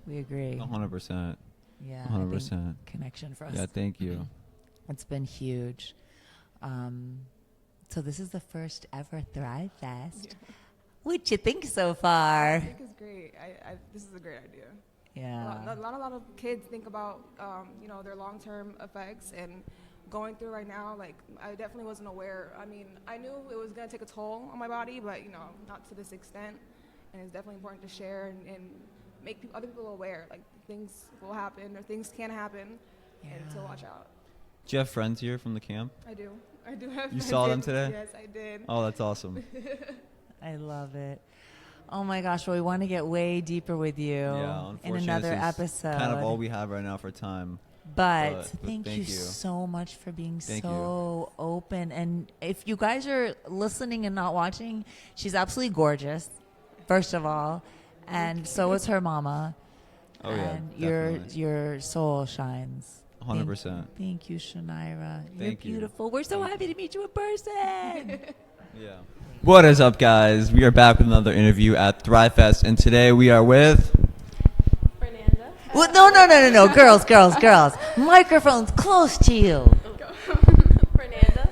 Speaker 2: We agree.
Speaker 1: 100%.
Speaker 2: Yeah,
Speaker 1: 100%.
Speaker 2: connection for us.
Speaker 1: Yeah, thank you.
Speaker 2: It's been huge. So this is the first ever Thrive Fest.
Speaker 4: Yeah.
Speaker 2: What you think so
Speaker 4: I
Speaker 2: far?
Speaker 4: think it's great. This is a great idea.
Speaker 2: Yeah.
Speaker 4: A lot of kids think about their long-term effects and going through right now. Like, I definitely wasn't aware. I mean, I knew it was gonna take a toll on my body, but not to this extent. And it's definitely important to share and make other people aware. Like, things will happen or things can happen, and to
Speaker 2: Yeah.
Speaker 4: watch out.
Speaker 1: Do you have friends here from the camp?
Speaker 4: I do have.
Speaker 1: You
Speaker 4: I
Speaker 1: saw them
Speaker 4: did.
Speaker 1: today?
Speaker 4: Yes, I did.
Speaker 1: Oh, that's awesome.
Speaker 2: I love it. Oh my gosh, well, we want to get way deeper with you
Speaker 1: Yeah,
Speaker 2: in
Speaker 1: unfortunately,
Speaker 2: another
Speaker 1: this is
Speaker 2: episode.
Speaker 1: kind of all we have right now for time.
Speaker 2: But
Speaker 1: but
Speaker 2: thank
Speaker 1: thank
Speaker 2: you
Speaker 1: you.
Speaker 2: so much for being
Speaker 1: Thank
Speaker 2: so open. And if you guys are listening and not watching, she's absolutely gorgeous, first of all. And so is her mama.
Speaker 1: Oh, yeah,
Speaker 2: And
Speaker 1: definitely.
Speaker 2: your soul shines.
Speaker 1: 100%.
Speaker 2: Thank you, Shanaira. You're
Speaker 1: Thank you.
Speaker 2: beautiful. We're so happy to meet you in person.
Speaker 1: Yeah. What is up, guys? We are back with another interview at Thrive Fest, and today we are with...
Speaker 5: Fernanda.
Speaker 2: Well, no. Girls. Microphone's close to you.
Speaker 5: Fernanda.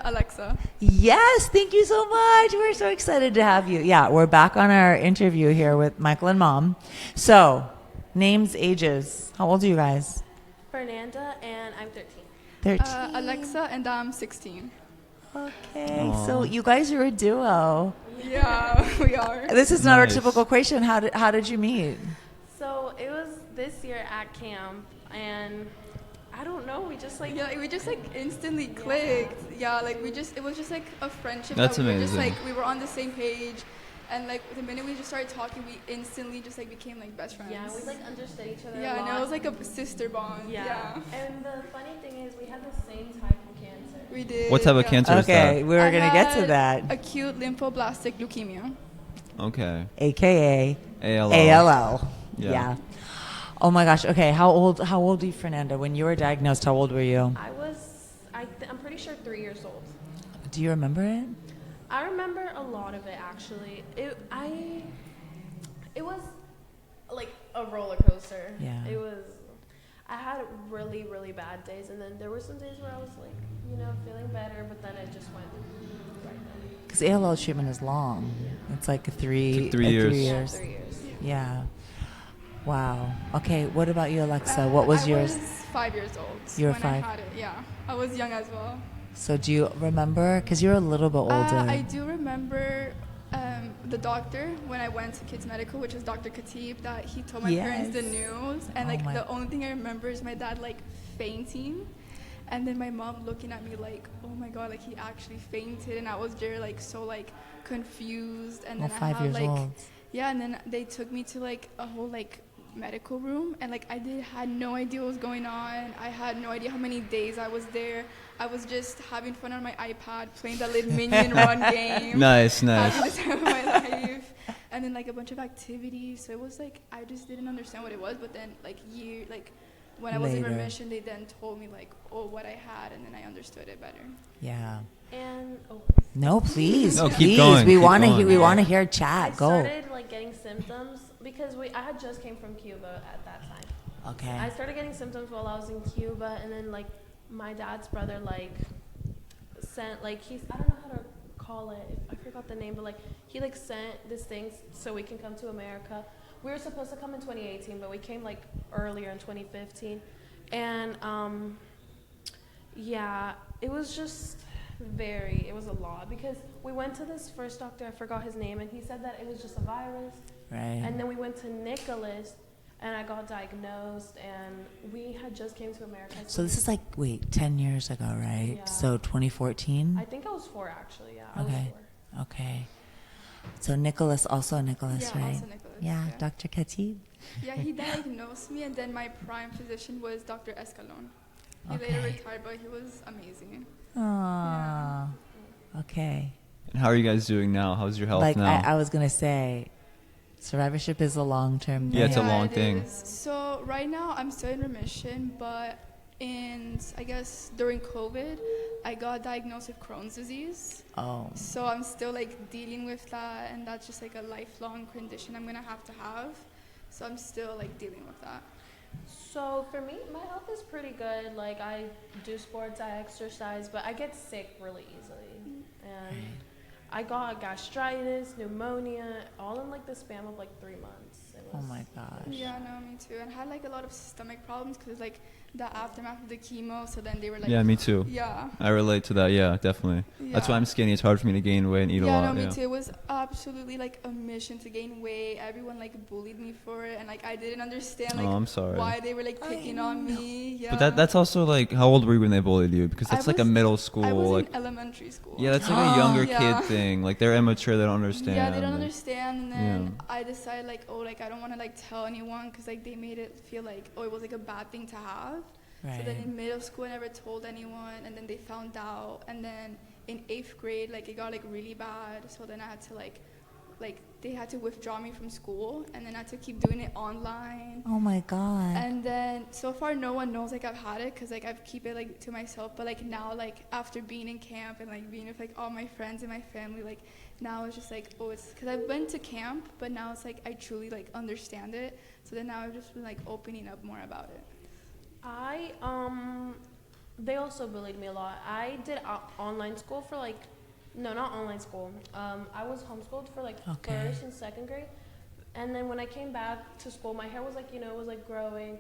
Speaker 6: Alexa.
Speaker 2: Yes, thank you so much. We're so excited to have you. Yeah, we're back on our interview here with Michael and Mom. So, names, ages. How old are you guys?
Speaker 5: Fernanda, and I'm 13.
Speaker 2: 13.
Speaker 6: Alexa, and I'm 16.
Speaker 2: Okay,
Speaker 1: Aw.
Speaker 2: so you guys are a duo.
Speaker 6: Yeah, we are.
Speaker 2: This is not
Speaker 1: Nice.
Speaker 2: our typical question. How did you meet?
Speaker 5: So it was this year at camp, and I don't know, we just like,
Speaker 6: Yeah, we just instantly clicked. Yeah, it was just like a friendship.
Speaker 1: That's
Speaker 6: that we were just
Speaker 1: amazing.
Speaker 6: we were on the same page, and the minute we just started talking, we instantly just became best friends.
Speaker 5: yeah, we understood each other a
Speaker 6: Yeah,
Speaker 5: lot.
Speaker 6: and it was like a sister bond.
Speaker 5: yeah. And the funny thing is, we had the same type of cancer.
Speaker 6: We did.
Speaker 1: What type of
Speaker 6: yeah.
Speaker 1: cancer is
Speaker 2: Okay,
Speaker 1: that?
Speaker 2: we were
Speaker 6: I
Speaker 2: going to get to
Speaker 6: had
Speaker 2: that.
Speaker 6: Acute lymphoblastic leukemia.
Speaker 1: Okay.
Speaker 2: AKA
Speaker 1: ALL.
Speaker 2: ALL.
Speaker 1: Yeah.
Speaker 2: Yeah. Oh my gosh. Okay, how old are you, Fernanda? When you were diagnosed, how old were you?
Speaker 5: I'm pretty sure 3 years old.
Speaker 2: Do you remember it?
Speaker 5: I remember a lot of it actually. It was like a roller coaster.
Speaker 2: Yeah.
Speaker 5: I had really, really bad days, and then there were some days where I was feeling better, but then it just went right down.
Speaker 2: Because ALL treatment is long. It's like three,
Speaker 1: Took 3 years.
Speaker 5: 3 years.
Speaker 2: Yeah. Wow. Okay, what about you, Alexa? What was yours?
Speaker 6: I was 5 years old.
Speaker 2: You were
Speaker 6: when
Speaker 2: 5?
Speaker 6: I had it. Yeah, I was young as well.
Speaker 2: So do you remember? Because you're a little bit older.
Speaker 6: I do remember the doctor when I went to Kids Medical, which is Dr. Khatib, that he told my parents the
Speaker 2: Yes.
Speaker 6: news, and
Speaker 2: Oh
Speaker 6: like
Speaker 2: my-
Speaker 6: the only thing I remember is my dad like fainting, and then my mom looking at me like, oh my god, like he actually fainted, and I was there like so like confused, and
Speaker 2: Well,
Speaker 6: then I
Speaker 2: 5
Speaker 6: had
Speaker 2: years
Speaker 6: like
Speaker 2: old.
Speaker 6: yeah, and then they took me to like a whole like medical room, and like had no idea what was going on. I had no idea how many days I was there. I was just having fun on my iPad, playing that little Minion Run game.
Speaker 1: Nice,
Speaker 6: Having
Speaker 1: nice.
Speaker 6: the time of my life. And then like a bunch of activities. So it was like I just didn't understand what it was. But then like when I was in
Speaker 2: Later.
Speaker 6: remission, they then told me like, oh, what I had, and then I understood it better.
Speaker 2: Yeah.
Speaker 5: And
Speaker 2: No, please,
Speaker 1: No, keep
Speaker 2: please.
Speaker 1: going,
Speaker 2: We
Speaker 1: keep
Speaker 2: want to
Speaker 1: going.
Speaker 2: hear. We
Speaker 5: Yeah.
Speaker 2: want to hear
Speaker 5: I
Speaker 2: chat. Go.
Speaker 5: started like getting symptoms because I had just came from Cuba at that time. I
Speaker 2: Okay.
Speaker 5: started getting symptoms while I was in Cuba, and then like my dad's brother like sent like I don't know how to call it. I forgot the name, but like he like sent this thing so we can come to America. We were supposed to come in 2018, but we came like earlier in 2015, and yeah, it was just it was a lot because we went to this first doctor, I forgot his name, and he said that it was just a virus.
Speaker 2: Right.
Speaker 5: And then we went to Nicholas, and I got diagnosed, and we had just came to America.
Speaker 2: So this is like 10 years ago, right?
Speaker 5: Yeah.
Speaker 2: So 2014.
Speaker 5: I think I was 4 actually. Yeah, I
Speaker 2: Okay.
Speaker 5: was 4.
Speaker 2: Okay. So Nicholas, also Nicholas,
Speaker 6: Yeah,
Speaker 2: right?
Speaker 6: also Nicholas,
Speaker 2: Yeah,
Speaker 6: yeah.
Speaker 2: Dr. Khatib.
Speaker 6: Yeah, he diagnosed me, and then my prime physician was Dr. Escalon. He later
Speaker 2: Okay.
Speaker 6: retired, but he was amazing.
Speaker 2: Aww. Okay.
Speaker 1: And how are you guys doing now? How's your health
Speaker 2: Like
Speaker 1: now?
Speaker 2: I was gonna say, survivorship is a long-term thing.
Speaker 1: Yeah, it's a long
Speaker 6: it
Speaker 1: thing.
Speaker 6: is. So right now I'm still in remission, but I guess during COVID, I got diagnosed with Crohn's disease.
Speaker 2: Oh.
Speaker 6: So I'm still like dealing with that, and that's just like a lifelong condition I'm gonna have to have. So I'm still like dealing with that.
Speaker 5: So for me, my health is pretty good. Like I do sports, I exercise, but I get sick really easily. And I got gastritis, pneumonia, all in like the span of like 3 months. It
Speaker 2: Oh
Speaker 5: was-
Speaker 2: my gosh.
Speaker 6: Yeah, no, me too. And I had like a lot of stomach problems because like the aftermath of the chemo. So then they were like,
Speaker 1: Yeah, me too.
Speaker 6: Yeah.
Speaker 1: I relate to that. Yeah, definitely. That's why
Speaker 6: Yeah.
Speaker 1: I'm skinny. It's hard for me to gain weight and eat a
Speaker 6: Yeah,
Speaker 1: lot.
Speaker 6: no, me
Speaker 1: yeah.
Speaker 6: too. It was absolutely like a mission to gain weight. Everyone like bullied me for it, and like I didn't understand like
Speaker 1: Oh, I'm sorry.
Speaker 6: why they were like picking on me. Yeah.
Speaker 1: But that's also like, how old were you when they bullied you? Because
Speaker 6: I
Speaker 1: that's like a
Speaker 6: was-
Speaker 1: middle school.
Speaker 6: I was
Speaker 1: like,
Speaker 6: in elementary school.
Speaker 1: yeah, that's like a younger
Speaker 6: Yeah.
Speaker 1: kid thing. Like they're immature. They don't understand.
Speaker 6: Yeah, they don't
Speaker 1: and-
Speaker 6: understand, and then
Speaker 1: Yeah.
Speaker 6: I decided like, oh, like I don't want to like tell anyone because like they made it feel like, oh, it was like a bad thing to have. So then
Speaker 2: Right.
Speaker 6: in middle school, I never told anyone, and then they found out, and then in 8th grade, like it got like really bad. So then I had to like they had to withdraw me from school, and then I had to keep doing it online.
Speaker 2: Oh my God.
Speaker 6: And then so far no one knows like I've had it because like I've keep it like to myself. But like now like after being in camp and like being with like all my friends and my family, like now it's just like, oh, it's because I've been to camp, but now it's like I truly like understand it. So then now I've just been like opening up more about it.
Speaker 5: They also bullied me a lot. I did online school for like, no, not online school. I was homeschooled for like
Speaker 2: Okay.
Speaker 5: 1st and 2nd grade. And then when I came back to school, my hair was like, it was like growing.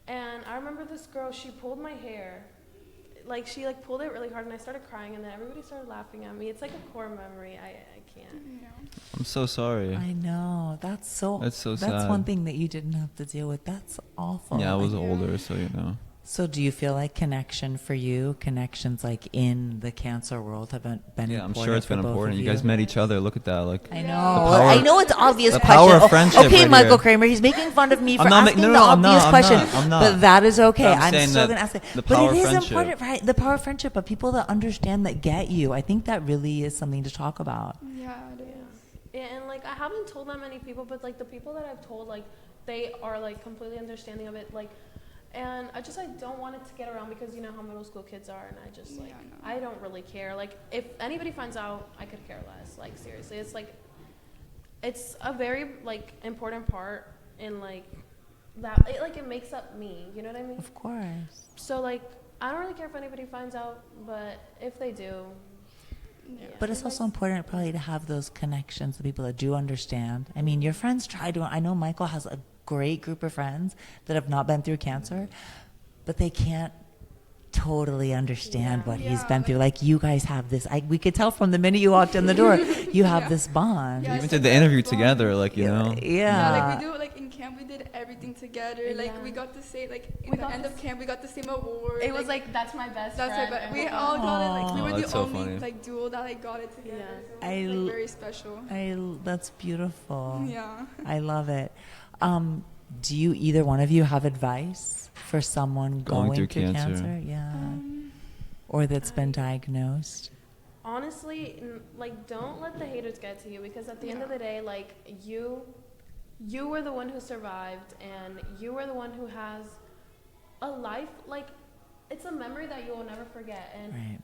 Speaker 5: And I remember this girl, she pulled my hair. Like she like pulled it really hard, and I started crying, and then everybody started laughing at me. It's like a core memory. I can't.
Speaker 6: You know.
Speaker 1: I'm so sorry.
Speaker 2: I know. That's so.
Speaker 1: That's so
Speaker 2: That's
Speaker 1: sad.
Speaker 2: one thing that you didn't have to deal with. That's awful.
Speaker 1: Yeah, I was
Speaker 2: Like,
Speaker 1: older, so you know.
Speaker 2: So do you feel like connections like in the cancer world have been
Speaker 1: Yeah, I'm
Speaker 2: important
Speaker 1: sure it's
Speaker 2: for
Speaker 1: been
Speaker 2: both
Speaker 1: important.
Speaker 2: of
Speaker 1: You guys met each other. Look at that. Like,
Speaker 2: I
Speaker 6: Yeah.
Speaker 2: know.
Speaker 1: The power-
Speaker 2: I know it's obvious
Speaker 1: the
Speaker 2: question.
Speaker 1: power of
Speaker 2: Oh,
Speaker 1: friendship
Speaker 2: okay,
Speaker 1: right
Speaker 2: Michael
Speaker 1: here.
Speaker 2: Kramer, he's making fun of me for
Speaker 1: I'm not
Speaker 2: asking
Speaker 1: no,
Speaker 2: the
Speaker 1: no, I'm
Speaker 2: obvious
Speaker 1: not,
Speaker 2: question.
Speaker 1: I'm not.
Speaker 2: But that is okay.
Speaker 1: But I'm
Speaker 2: I'm
Speaker 1: saying
Speaker 2: still
Speaker 1: that
Speaker 2: going to ask it.
Speaker 1: the
Speaker 2: But
Speaker 1: power
Speaker 2: it
Speaker 1: of
Speaker 2: is
Speaker 1: friendship.
Speaker 2: important, right? The power of friendship, but people that understand, that get you. I think that really is something to talk about.
Speaker 6: Yeah, it is.
Speaker 5: Yeah, and like I haven't told that many people, but like the people that I've told, like they are like completely understanding of it. Like, and I don't want it to get around because you know how middle school kids are, and I just like
Speaker 6: Yeah, I know.
Speaker 5: I don't really care. Like if anybody finds out, I could care less. Like seriously, it's like it's a very like important part in like that. It makes up me. You know what I mean?
Speaker 2: Of course.
Speaker 5: So like I don't really care if anybody finds out, but if they do.
Speaker 6: Yeah.
Speaker 2: But it's also important probably to have those connections with people that do understand. I mean, your friends try to. I know Michael has a great group of friends that have not been through cancer, but they can't totally understand what he's
Speaker 6: Yeah,
Speaker 2: been through.
Speaker 6: like-
Speaker 2: Like you guys have this. We could tell from the minute you walked in the door, you have this bond.
Speaker 6: Yeah,
Speaker 1: We even
Speaker 6: it's
Speaker 1: did
Speaker 6: like
Speaker 1: the
Speaker 6: a
Speaker 1: interview
Speaker 6: bond.
Speaker 1: together, like, you know.
Speaker 6: Yeah, like
Speaker 2: Yeah.
Speaker 6: we do like in camp we did everything together. Like
Speaker 5: Yeah.
Speaker 6: we got to say like in
Speaker 5: We
Speaker 6: the
Speaker 5: got
Speaker 6: end
Speaker 5: to
Speaker 6: of camp we got the same award.
Speaker 5: It was like that's my best
Speaker 6: that's
Speaker 5: friend.
Speaker 6: right, but we
Speaker 5: and-
Speaker 6: all got it. Like we
Speaker 1: Aw.
Speaker 6: were
Speaker 1: That's
Speaker 6: the
Speaker 1: so
Speaker 6: only
Speaker 1: funny.
Speaker 6: like duo that like got it together.
Speaker 5: Yeah.
Speaker 6: So
Speaker 2: I
Speaker 6: it was
Speaker 2: l-
Speaker 6: like very special.
Speaker 2: That's beautiful.
Speaker 6: Yeah.
Speaker 2: I love it. Do you either one of you have advice for someone going through cancer? Yeah. Or that's been diagnosed?
Speaker 5: Honestly, like don't let the haters get to you, because at the end of the day, like you were the one who survived, and you were the one who has a life. Like it's a memory that you will never forget. And
Speaker 2: Right.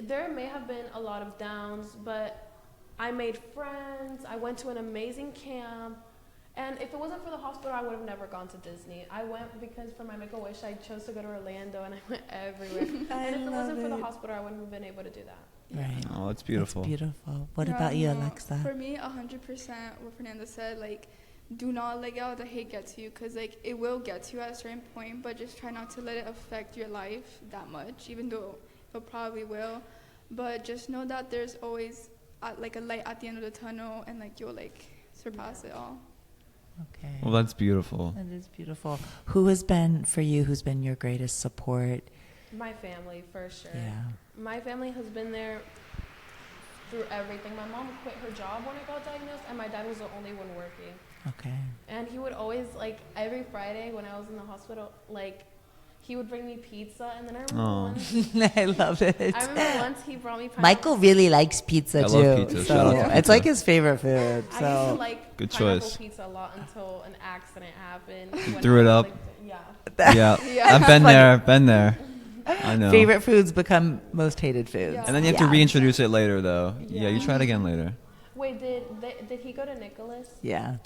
Speaker 5: there may have been a lot of downs, but I made friends. I went to an amazing camp. And if it wasn't for the hospital, I would have never gone to Disney. I went because for my Make-A-Wish, I chose to go to Orlando, and I went everywhere. And if it wasn't for the hospital, I wouldn't have been able to do that.
Speaker 2: Right.
Speaker 1: Oh, it's beautiful.
Speaker 2: That's beautiful. What
Speaker 6: Yeah,
Speaker 2: about you,
Speaker 6: no,
Speaker 2: Alexa?
Speaker 6: For me, 100% what Fernanda said, like, do not let the hate get to you, because, like, it will get to you at a certain point, but just try not to let it affect your life that much, even though it probably will. But just know that there's always, like, a light at the end of the tunnel, and, like, you'll, like, surpass it all.
Speaker 2: Okay.
Speaker 1: Well, that's beautiful.
Speaker 2: That is beautiful. Who has been, for you, who's been your greatest support?
Speaker 5: My family, for sure.
Speaker 2: Yeah.
Speaker 5: My family has been there through everything. My mom quit her job when I got diagnosed, and my dad was the only one working.
Speaker 2: Okay.
Speaker 5: And he would always, like, every Friday when I was in the hospital, like, he would bring me pizza. And then I remember
Speaker 1: Aw.
Speaker 5: once,
Speaker 2: I love it.
Speaker 5: I remember once he brought me pineapple.
Speaker 2: Michael really likes pizza
Speaker 1: I
Speaker 2: too.
Speaker 1: love pizza.
Speaker 2: So
Speaker 1: Shout out to
Speaker 2: it's
Speaker 1: pizza.
Speaker 2: like his favorite food.
Speaker 5: I used to
Speaker 2: So
Speaker 5: like
Speaker 1: Good
Speaker 5: pineapple
Speaker 1: choice.
Speaker 5: pizza a lot until an accident happened. when
Speaker 1: Threw
Speaker 5: I
Speaker 1: it
Speaker 5: was,
Speaker 1: up.
Speaker 5: like, yeah.
Speaker 1: Yeah,
Speaker 6: Yeah.
Speaker 1: I've been there. Been there. I know.
Speaker 2: favorite foods become most hated foods.
Speaker 6: Yeah.
Speaker 1: And then you have to
Speaker 2: Yeah.
Speaker 1: reintroduce it later, though. Yeah, you
Speaker 5: Yeah.
Speaker 1: try it again later.
Speaker 5: Wait, did he go to Nicholas?
Speaker 2: Yeah.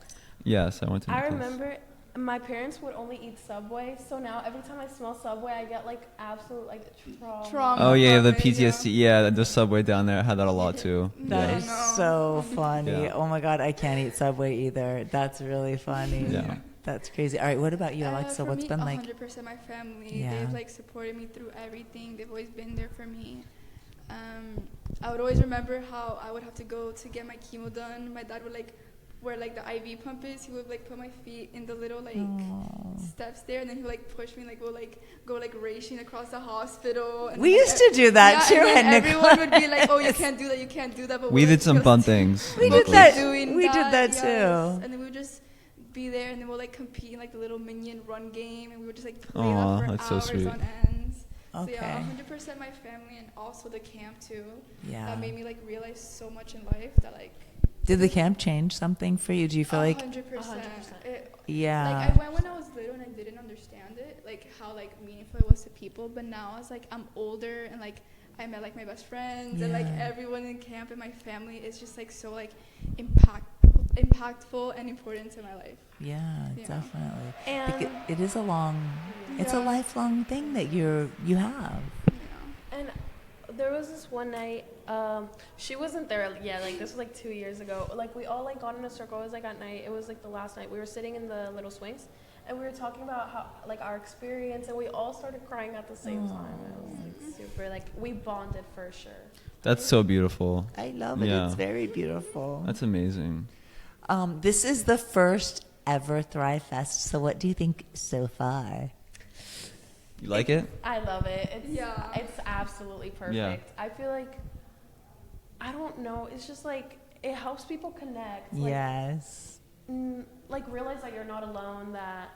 Speaker 1: Yes, I went to.
Speaker 5: I
Speaker 1: Nicholas.
Speaker 5: remember my parents would only eat Subway, so now every time I smell Subway, I get like absolute like trauma.
Speaker 6: Trauma.
Speaker 1: Oh yeah, the
Speaker 6: From it,
Speaker 1: PTSD. Yeah, the Subway down there had that a lot too.
Speaker 2: That
Speaker 1: Yeah.
Speaker 2: is
Speaker 6: No.
Speaker 2: so funny.
Speaker 1: Yeah.
Speaker 2: Oh my God, I can't eat Subway either. That's really funny.
Speaker 1: Yeah.
Speaker 2: That's crazy. All right, what about you, Alexa?
Speaker 6: For
Speaker 2: What's
Speaker 6: me,
Speaker 2: been like?
Speaker 6: 100% my family.
Speaker 2: Yeah.
Speaker 6: They've like supported me through everything. They've always been there for me. I would always remember how I would have to go to get my chemo done. My dad would like where like the IV pump is. He would like put my feet in the little like
Speaker 2: Aw.
Speaker 6: steps there, and then he would like push me. Like we'll like go like racing across the hospital. And
Speaker 2: We
Speaker 6: then,
Speaker 2: used to do that
Speaker 6: yeah,
Speaker 2: too
Speaker 6: and then
Speaker 2: at
Speaker 6: everyone would be like, "Oh, you
Speaker 2: Nicholas.
Speaker 6: can't do that. You can't do that." But
Speaker 1: We
Speaker 6: we'll,
Speaker 1: did
Speaker 6: like,
Speaker 1: some
Speaker 6: just
Speaker 1: fun things.
Speaker 2: We
Speaker 1: at
Speaker 2: did
Speaker 1: Nicholas.
Speaker 2: that.
Speaker 6: doing
Speaker 2: We did that
Speaker 6: yes.
Speaker 2: too.
Speaker 6: And then we would just be there, and then we'll like compete in like the little minion run game, and we would just like play
Speaker 1: Aw,
Speaker 6: that for
Speaker 1: that's so
Speaker 6: hours
Speaker 1: sweet.
Speaker 6: on ends. So
Speaker 2: Okay.
Speaker 6: yeah, 100% my family, and also the camp too.
Speaker 2: Yeah.
Speaker 6: That made me like realize so much in life that like.
Speaker 2: Did the camp change something for you? Do you feel like?
Speaker 6: 100%.
Speaker 5: 100%.
Speaker 2: Yeah.
Speaker 6: Like I went when I was little and I didn't understand it, like how like meaningful it was to people. But now as like I'm older and like I met like my best friends and like
Speaker 2: Yeah.
Speaker 6: everyone in camp and my family is just like so like impactful and important to my life.
Speaker 2: Yeah,
Speaker 6: Yeah.
Speaker 2: definitely.
Speaker 5: And
Speaker 2: It is a long. It's a
Speaker 6: Yeah.
Speaker 2: lifelong thing that you have.
Speaker 6: Yeah.
Speaker 5: And there was this one night, she wasn't there yet, like this was like 2 years ago. Like we all like got in a circle. It was like at night. It was like the last night. We were sitting in the little swings, and we were talking about how like our experience, and we all started crying at the same time. It was like super like we bonded for sure.
Speaker 1: That's so beautiful.
Speaker 2: I love it.
Speaker 1: Yeah.
Speaker 2: It's very beautiful.
Speaker 1: That's amazing.
Speaker 2: This is the first ever Thrive Fest. So what do you think so far?
Speaker 1: You like it?
Speaker 5: I love it.
Speaker 6: Yeah.
Speaker 5: It's absolutely perfect.
Speaker 1: Yeah.
Speaker 5: I feel like I don't know. It's just like it helps people connect. Like,
Speaker 2: Yes.
Speaker 5: like realize that you're not alone. That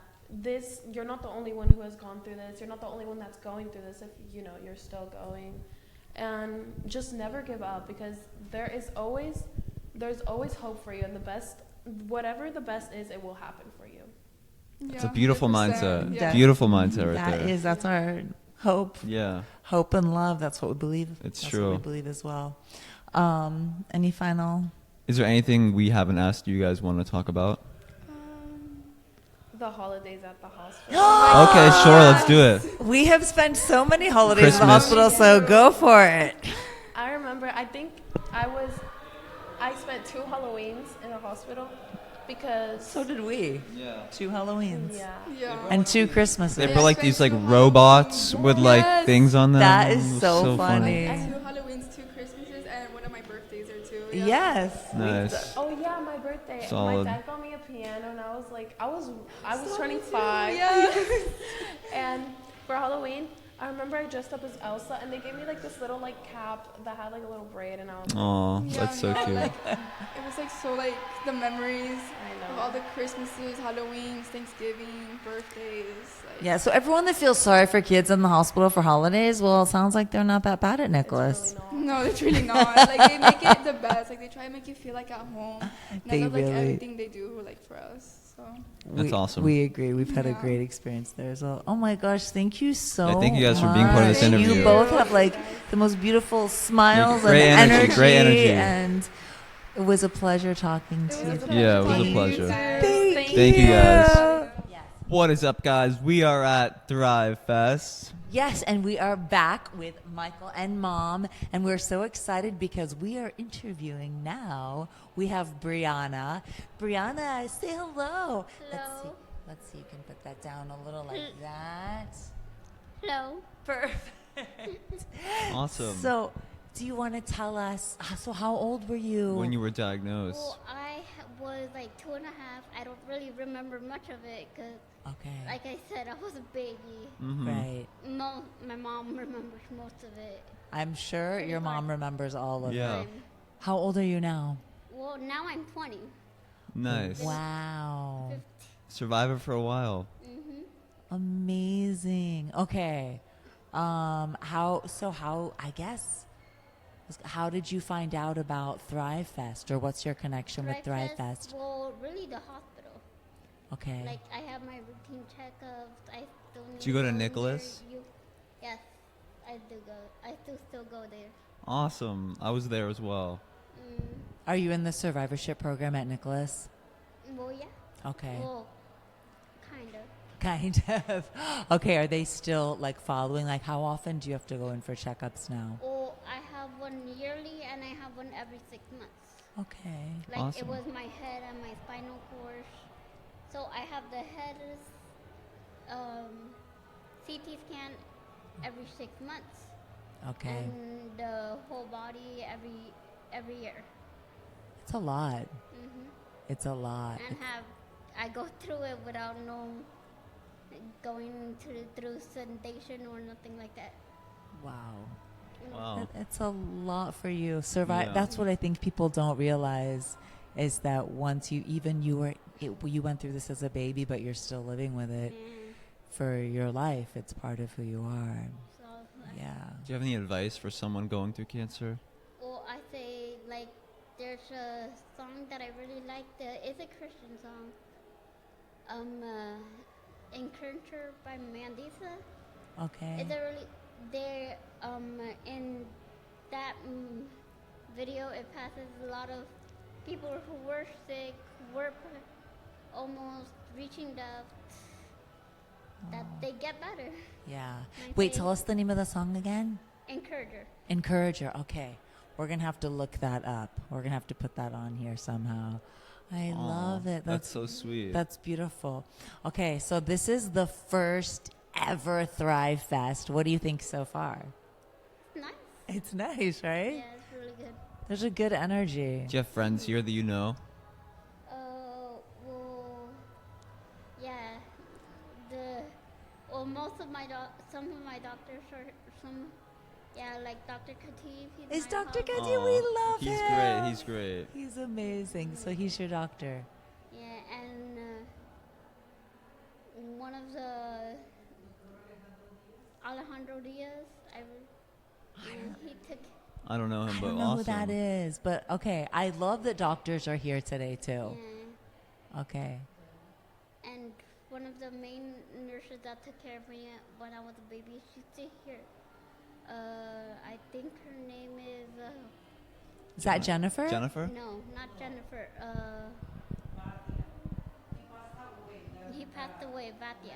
Speaker 5: you're not the only one who has gone through this. You're not the only one that's going through this. If you know you're still going, and just never give up, because there's always hope for you, and whatever the best is, it will happen for you.
Speaker 1: It's
Speaker 6: Yeah,
Speaker 1: a beautiful
Speaker 6: 100%.
Speaker 1: mindset.
Speaker 6: Yeah.
Speaker 1: Beautiful mindset right there.
Speaker 2: That's our hope.
Speaker 1: Yeah.
Speaker 2: Hope and love. That's what we believe.
Speaker 1: It's
Speaker 2: That's
Speaker 1: true.
Speaker 2: what we believe as well. Any final?
Speaker 1: Is there anything we haven't asked you guys want to talk about?
Speaker 5: The holidays at the hospital.
Speaker 1: Okay, sure, let's do it.
Speaker 2: We have spent so many holidays in the
Speaker 1: Christmas.
Speaker 2: hospital, so go for it.
Speaker 5: I remember, I spent 2 Halloweens in the hospital, because
Speaker 2: So did we.
Speaker 1: Yeah.
Speaker 2: 2 Halloweens.
Speaker 5: yeah.
Speaker 6: Yeah.
Speaker 2: And 2 Christmases.
Speaker 1: They
Speaker 6: Yeah,
Speaker 1: put like
Speaker 6: spent
Speaker 1: these like
Speaker 6: two
Speaker 1: robots
Speaker 6: Halloween.
Speaker 1: with like
Speaker 6: Yes.
Speaker 1: things on them.
Speaker 2: That
Speaker 1: It
Speaker 2: is
Speaker 1: was
Speaker 2: so funny.
Speaker 6: 2 Halloweens, 2 Christmases, and one of my birthdays or 2. Yeah.
Speaker 2: Yes.
Speaker 1: Nice.
Speaker 5: Oh yeah, my birthday.
Speaker 1: Solid.
Speaker 5: My dad got me a piano, and I was like, I was turning
Speaker 6: too,
Speaker 5: 5.
Speaker 6: yeah.
Speaker 5: And for Halloween, I remember I dressed up as Elsa, and they gave me like this little like cap that had like a little braid, and I was like,
Speaker 1: Aw,
Speaker 6: Yeah,
Speaker 1: that's so
Speaker 6: no,
Speaker 1: cute.
Speaker 6: like, it was like so like the memories
Speaker 5: I
Speaker 6: of
Speaker 5: know.
Speaker 6: all the Christmases, Halloweens, Thanksgiving, birthdays. Like,
Speaker 2: Yeah, so everyone that feels sorry for kids in the hospital for holidays, well, it sounds like they're not that bad at
Speaker 5: It's
Speaker 2: Nicholas.
Speaker 5: really not.
Speaker 6: No, it's really not. Like they make it the best. Like they try to make you feel like at home. And
Speaker 2: They
Speaker 6: I love like
Speaker 2: really-
Speaker 6: everything they do like for us. So
Speaker 1: That's awesome.
Speaker 2: We agree. We've had a
Speaker 6: Yeah.
Speaker 2: great experience there as well. Oh my gosh, thank you so
Speaker 1: Yeah, thank you guys for being
Speaker 6: part of this
Speaker 2: much.
Speaker 1: interview.
Speaker 2: You both have like the most beautiful smiles
Speaker 1: Great
Speaker 2: and
Speaker 1: energy, great energy.
Speaker 2: and it was a pleasure talking to
Speaker 6: it
Speaker 2: you.
Speaker 6: was a
Speaker 1: Yeah, it was a
Speaker 6: talking to you
Speaker 1: pleasure.
Speaker 6: too.
Speaker 1: Thank you guys. What is up, guys? We are at Thrive Fest.
Speaker 2: Yes, and we are back with Michael and Mom, and we're so excited because we are interviewing now. We have Brianna. Brianna, say hello.
Speaker 3: Hello.
Speaker 2: Let's see. You can put that down a little like that.
Speaker 3: Hello.
Speaker 2: Perfect.
Speaker 1: Awesome.
Speaker 2: So, do you want to tell us? So, how old were you?
Speaker 1: When you were diagnosed.
Speaker 7: Well, I was like 2.5. I don't really remember much of it because,
Speaker 2: Okay.
Speaker 7: like I said, I was a baby.
Speaker 1: Mhm.
Speaker 2: Right.
Speaker 7: My mom remembers most of it.
Speaker 2: I'm sure your mom remembers all of it.
Speaker 1: Yeah.
Speaker 2: How old are you now?
Speaker 7: Well, now I'm 20.
Speaker 1: Nice.
Speaker 2: Wow.
Speaker 1: Survivor for a while.
Speaker 2: Amazing. Okay. How did you find out about Thrive Fest, or what's your connection with Thrive Fest?
Speaker 7: Well, really the hospital.
Speaker 2: Okay.
Speaker 7: Like I have my routine checkups. I still need
Speaker 1: Do you go to
Speaker 7: to
Speaker 1: Nicholas?
Speaker 7: Yes, I do go. I do still go there.
Speaker 1: Awesome. I was there as well.
Speaker 2: Are you in the survivorship program at Nicholas?
Speaker 7: Well, yeah.
Speaker 2: Okay.
Speaker 7: Well, kind of.
Speaker 2: Kind of. Okay. Are they still like following? Like, how often do you have to go in for checkups now?
Speaker 7: Well, I have one yearly and I have one every 6 months.
Speaker 2: Okay.
Speaker 7: Like
Speaker 1: Awesome.
Speaker 7: it was my head and my spinal cord. So I have the head CT scan every 6 months,
Speaker 2: Okay.
Speaker 7: and the whole body every year.
Speaker 2: It's a lot.
Speaker 7: hmm
Speaker 2: It's a lot.
Speaker 7: And I go through it without going through sedation or nothing like that.
Speaker 2: Wow.
Speaker 1: Wow.
Speaker 2: It's a lot for you. Survive.
Speaker 1: Yeah.
Speaker 2: That's what I think people don't realize is that once you went through this as a baby, but you're still living with it
Speaker 7: And
Speaker 2: for your life. It's part of who you are.
Speaker 7: so,
Speaker 2: Yeah.
Speaker 1: Do you have any advice for someone going through cancer?
Speaker 7: well, I say like there's a song that I really like. It's a Christian song. Encourager by Mandisa.
Speaker 2: Okay.
Speaker 7: It's a really there in that video. It passes a lot of people who were sick, who were almost reaching death. That they get better.
Speaker 2: Yeah.
Speaker 7: I
Speaker 2: Wait,
Speaker 7: say
Speaker 2: tell us the name of the song again.
Speaker 7: Encourager.
Speaker 2: Encourager. Okay. We're going to have to look that up. We're going to have to put that on here somehow. I
Speaker 1: Aw,
Speaker 2: love it.
Speaker 1: That's so sweet.
Speaker 2: That's beautiful. Okay, so this is the first ever Thrive Fest. What do you think so far?
Speaker 7: Nice.
Speaker 2: It's nice, right?
Speaker 7: Yeah, it's really good.
Speaker 2: There's a good energy.
Speaker 1: Do you have friends here that you know?
Speaker 7: Well, yeah. Most of some of my doctors are like Dr. Khatib. He's
Speaker 2: Is
Speaker 7: my
Speaker 2: Dr.
Speaker 7: husband.
Speaker 2: Khatib? We love
Speaker 1: He's
Speaker 2: him.
Speaker 1: great. He's great.
Speaker 2: He's amazing. So he's your doctor.
Speaker 7: Yeah, and one of the Alejandro Diaz. He took.
Speaker 1: I don't know him,
Speaker 2: I
Speaker 1: but
Speaker 2: don't know
Speaker 1: awesome.
Speaker 2: who that is, but okay. I love that doctors are here today too.
Speaker 7: Yeah,
Speaker 2: Okay.
Speaker 7: and one of the main nurses that took care of me when I was a baby, she's still here. I think her name is
Speaker 2: Is that Jennifer?
Speaker 1: Jennifer?
Speaker 7: no, not Jennifer. He passed away, Vatia.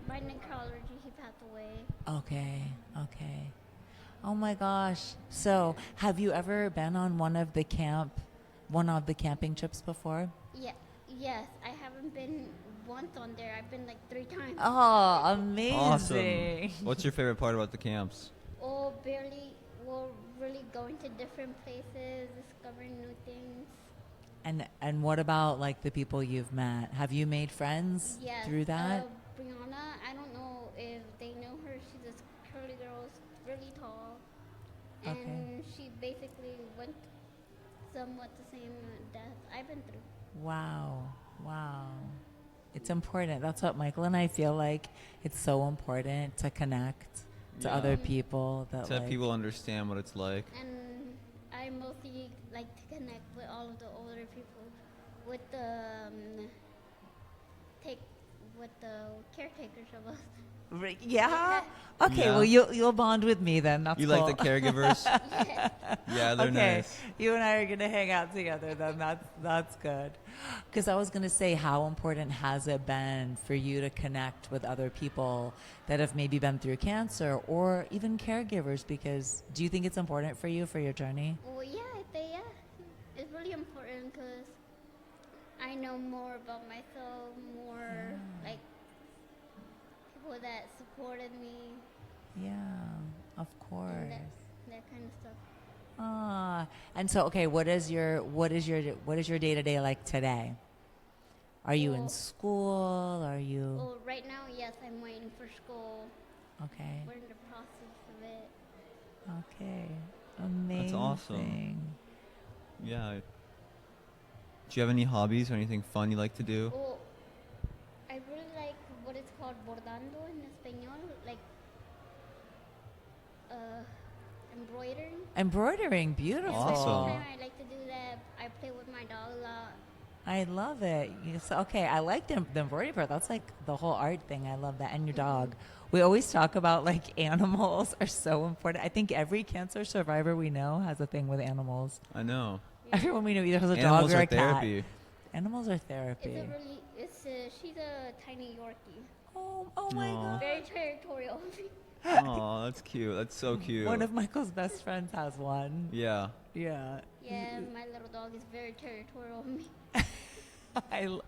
Speaker 7: By necrology, he passed away.
Speaker 2: Okay. Okay. Oh my gosh. So, have you ever been on one of the camp one of the camping trips before?
Speaker 7: Yeah, yes, I haven't been once on there. I've been like 3 times.
Speaker 2: Oh, amazing.
Speaker 1: Awesome. What's your favorite part about the camps?
Speaker 7: Or barely, well, really going to different places, discovering new things.
Speaker 2: And what about like the people you've met? Have you made friends
Speaker 7: Yes.
Speaker 2: through that?
Speaker 7: Brianna, I don't know if they know her. She's this curly girl, really tall. And
Speaker 2: Okay.
Speaker 7: she basically went somewhat the same death I've been through.
Speaker 2: Wow. It's important. That's what Michael and I feel like. It's so important to connect to
Speaker 1: Yeah.
Speaker 2: other people that
Speaker 1: To have
Speaker 2: like,
Speaker 1: people understand what it's like.
Speaker 7: And I mostly like to connect with all of the older people, with the with the caretakers of us.
Speaker 2: Yeah. Okay.
Speaker 1: Yeah.
Speaker 2: Well, you'll bond with me then. That's
Speaker 1: You
Speaker 2: cool.
Speaker 1: like the caregivers?
Speaker 7: Yes.
Speaker 1: Yeah, they're
Speaker 2: Okay,
Speaker 1: nice.
Speaker 2: you and I are gonna hang out together then. That's good. Because I was gonna say, how important has it been for you to connect with other people that have maybe been through cancer or even caregivers? Because do you think it's important for you for your journey?
Speaker 7: Well, yeah, it's really important because I know more about myself, more like people that supported me,
Speaker 2: Yeah, of
Speaker 7: and
Speaker 2: course.
Speaker 7: that kind of stuff.
Speaker 2: And so okay, what is your day to day like today? Are you in
Speaker 7: Well-
Speaker 2: school? Are you
Speaker 7: Well, right now, yes, I'm waiting for school.
Speaker 2: okay?
Speaker 7: We're in the process of it.
Speaker 2: Okay, amazing.
Speaker 1: That's awesome. Yeah. Do you have any hobbies or anything fun you like to do?
Speaker 7: Well, I really like what it's called bordando in español, like embroidering.
Speaker 2: Embroidering, beautiful.
Speaker 1: Awesome.
Speaker 7: Anytime I like to do that. I play with my dog a lot.
Speaker 2: I love it. Okay, I like the embroidery part. That's like the whole art thing. I love that. And your dog. We always talk about like animals are so important. I think every cancer survivor we know has a thing with animals.
Speaker 1: I know.
Speaker 2: Everyone we know either has a
Speaker 1: Animals
Speaker 2: dog or
Speaker 1: are
Speaker 2: a cat.
Speaker 1: therapy.
Speaker 2: Animals are therapy.
Speaker 7: She's a tiny Yorkie.
Speaker 2: Oh my
Speaker 1: Aw.
Speaker 2: god.
Speaker 7: Very territorial.
Speaker 1: Oh, that's cute. That's so cute.
Speaker 2: One of Michael's best friends has one.
Speaker 1: Yeah.
Speaker 2: Yeah.
Speaker 7: Yeah, my little dog is very territorial of me.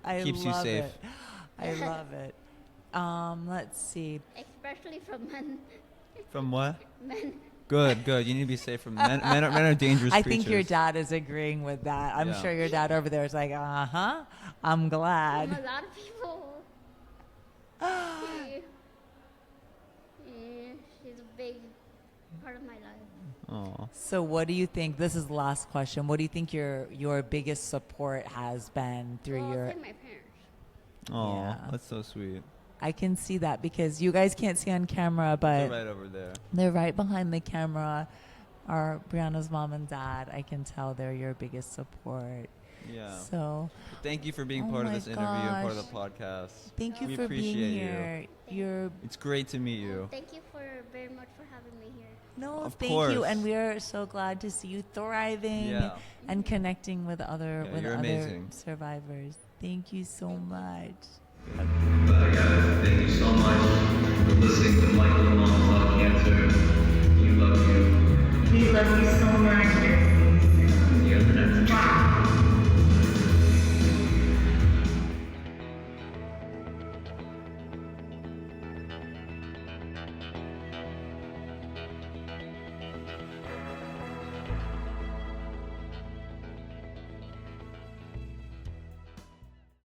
Speaker 2: I
Speaker 1: Keeps you
Speaker 2: love
Speaker 1: safe.
Speaker 2: it. I love it. Let's see.
Speaker 7: Especially from men.
Speaker 1: From what?
Speaker 7: Men.
Speaker 1: Good. You need to be safe from men. Men are dangerous
Speaker 2: I
Speaker 1: creatures.
Speaker 2: think your dad is agreeing with that. I'm
Speaker 1: Yeah.
Speaker 2: sure your dad over there is like, I'm glad.
Speaker 7: From a lot of people. She's a big part of my life.
Speaker 1: Aw.
Speaker 2: So what do you think, this is the last question, what do you think your biggest support has been through
Speaker 7: Well, I'll
Speaker 2: your,
Speaker 7: say my parents.
Speaker 1: Aw,
Speaker 2: Yeah.
Speaker 1: that's so sweet.
Speaker 2: I can see that because you guys can't see on camera,
Speaker 1: They're
Speaker 2: but
Speaker 1: right over there.
Speaker 2: they're right behind the camera. Are Brianna's mom and dad. I can tell they're your biggest support.
Speaker 1: Yeah.
Speaker 2: So
Speaker 1: Thank you for being
Speaker 2: Oh
Speaker 1: part of
Speaker 2: my
Speaker 1: this interview and part of
Speaker 2: gosh.
Speaker 1: the podcast.
Speaker 2: thank you
Speaker 1: We
Speaker 2: for being
Speaker 1: appreciate you.
Speaker 2: here. You're
Speaker 1: It's great to meet you.
Speaker 7: Thank you very much for having me here.
Speaker 2: no,
Speaker 1: Of
Speaker 2: thank you,
Speaker 1: course.
Speaker 2: and we are so glad to see you thriving
Speaker 1: Yeah.
Speaker 2: and connecting with other
Speaker 1: Yeah, you're amazing.
Speaker 2: survivors. Thank you so much.
Speaker 8: Thank you so much for listening to Michael and Mom Podcast.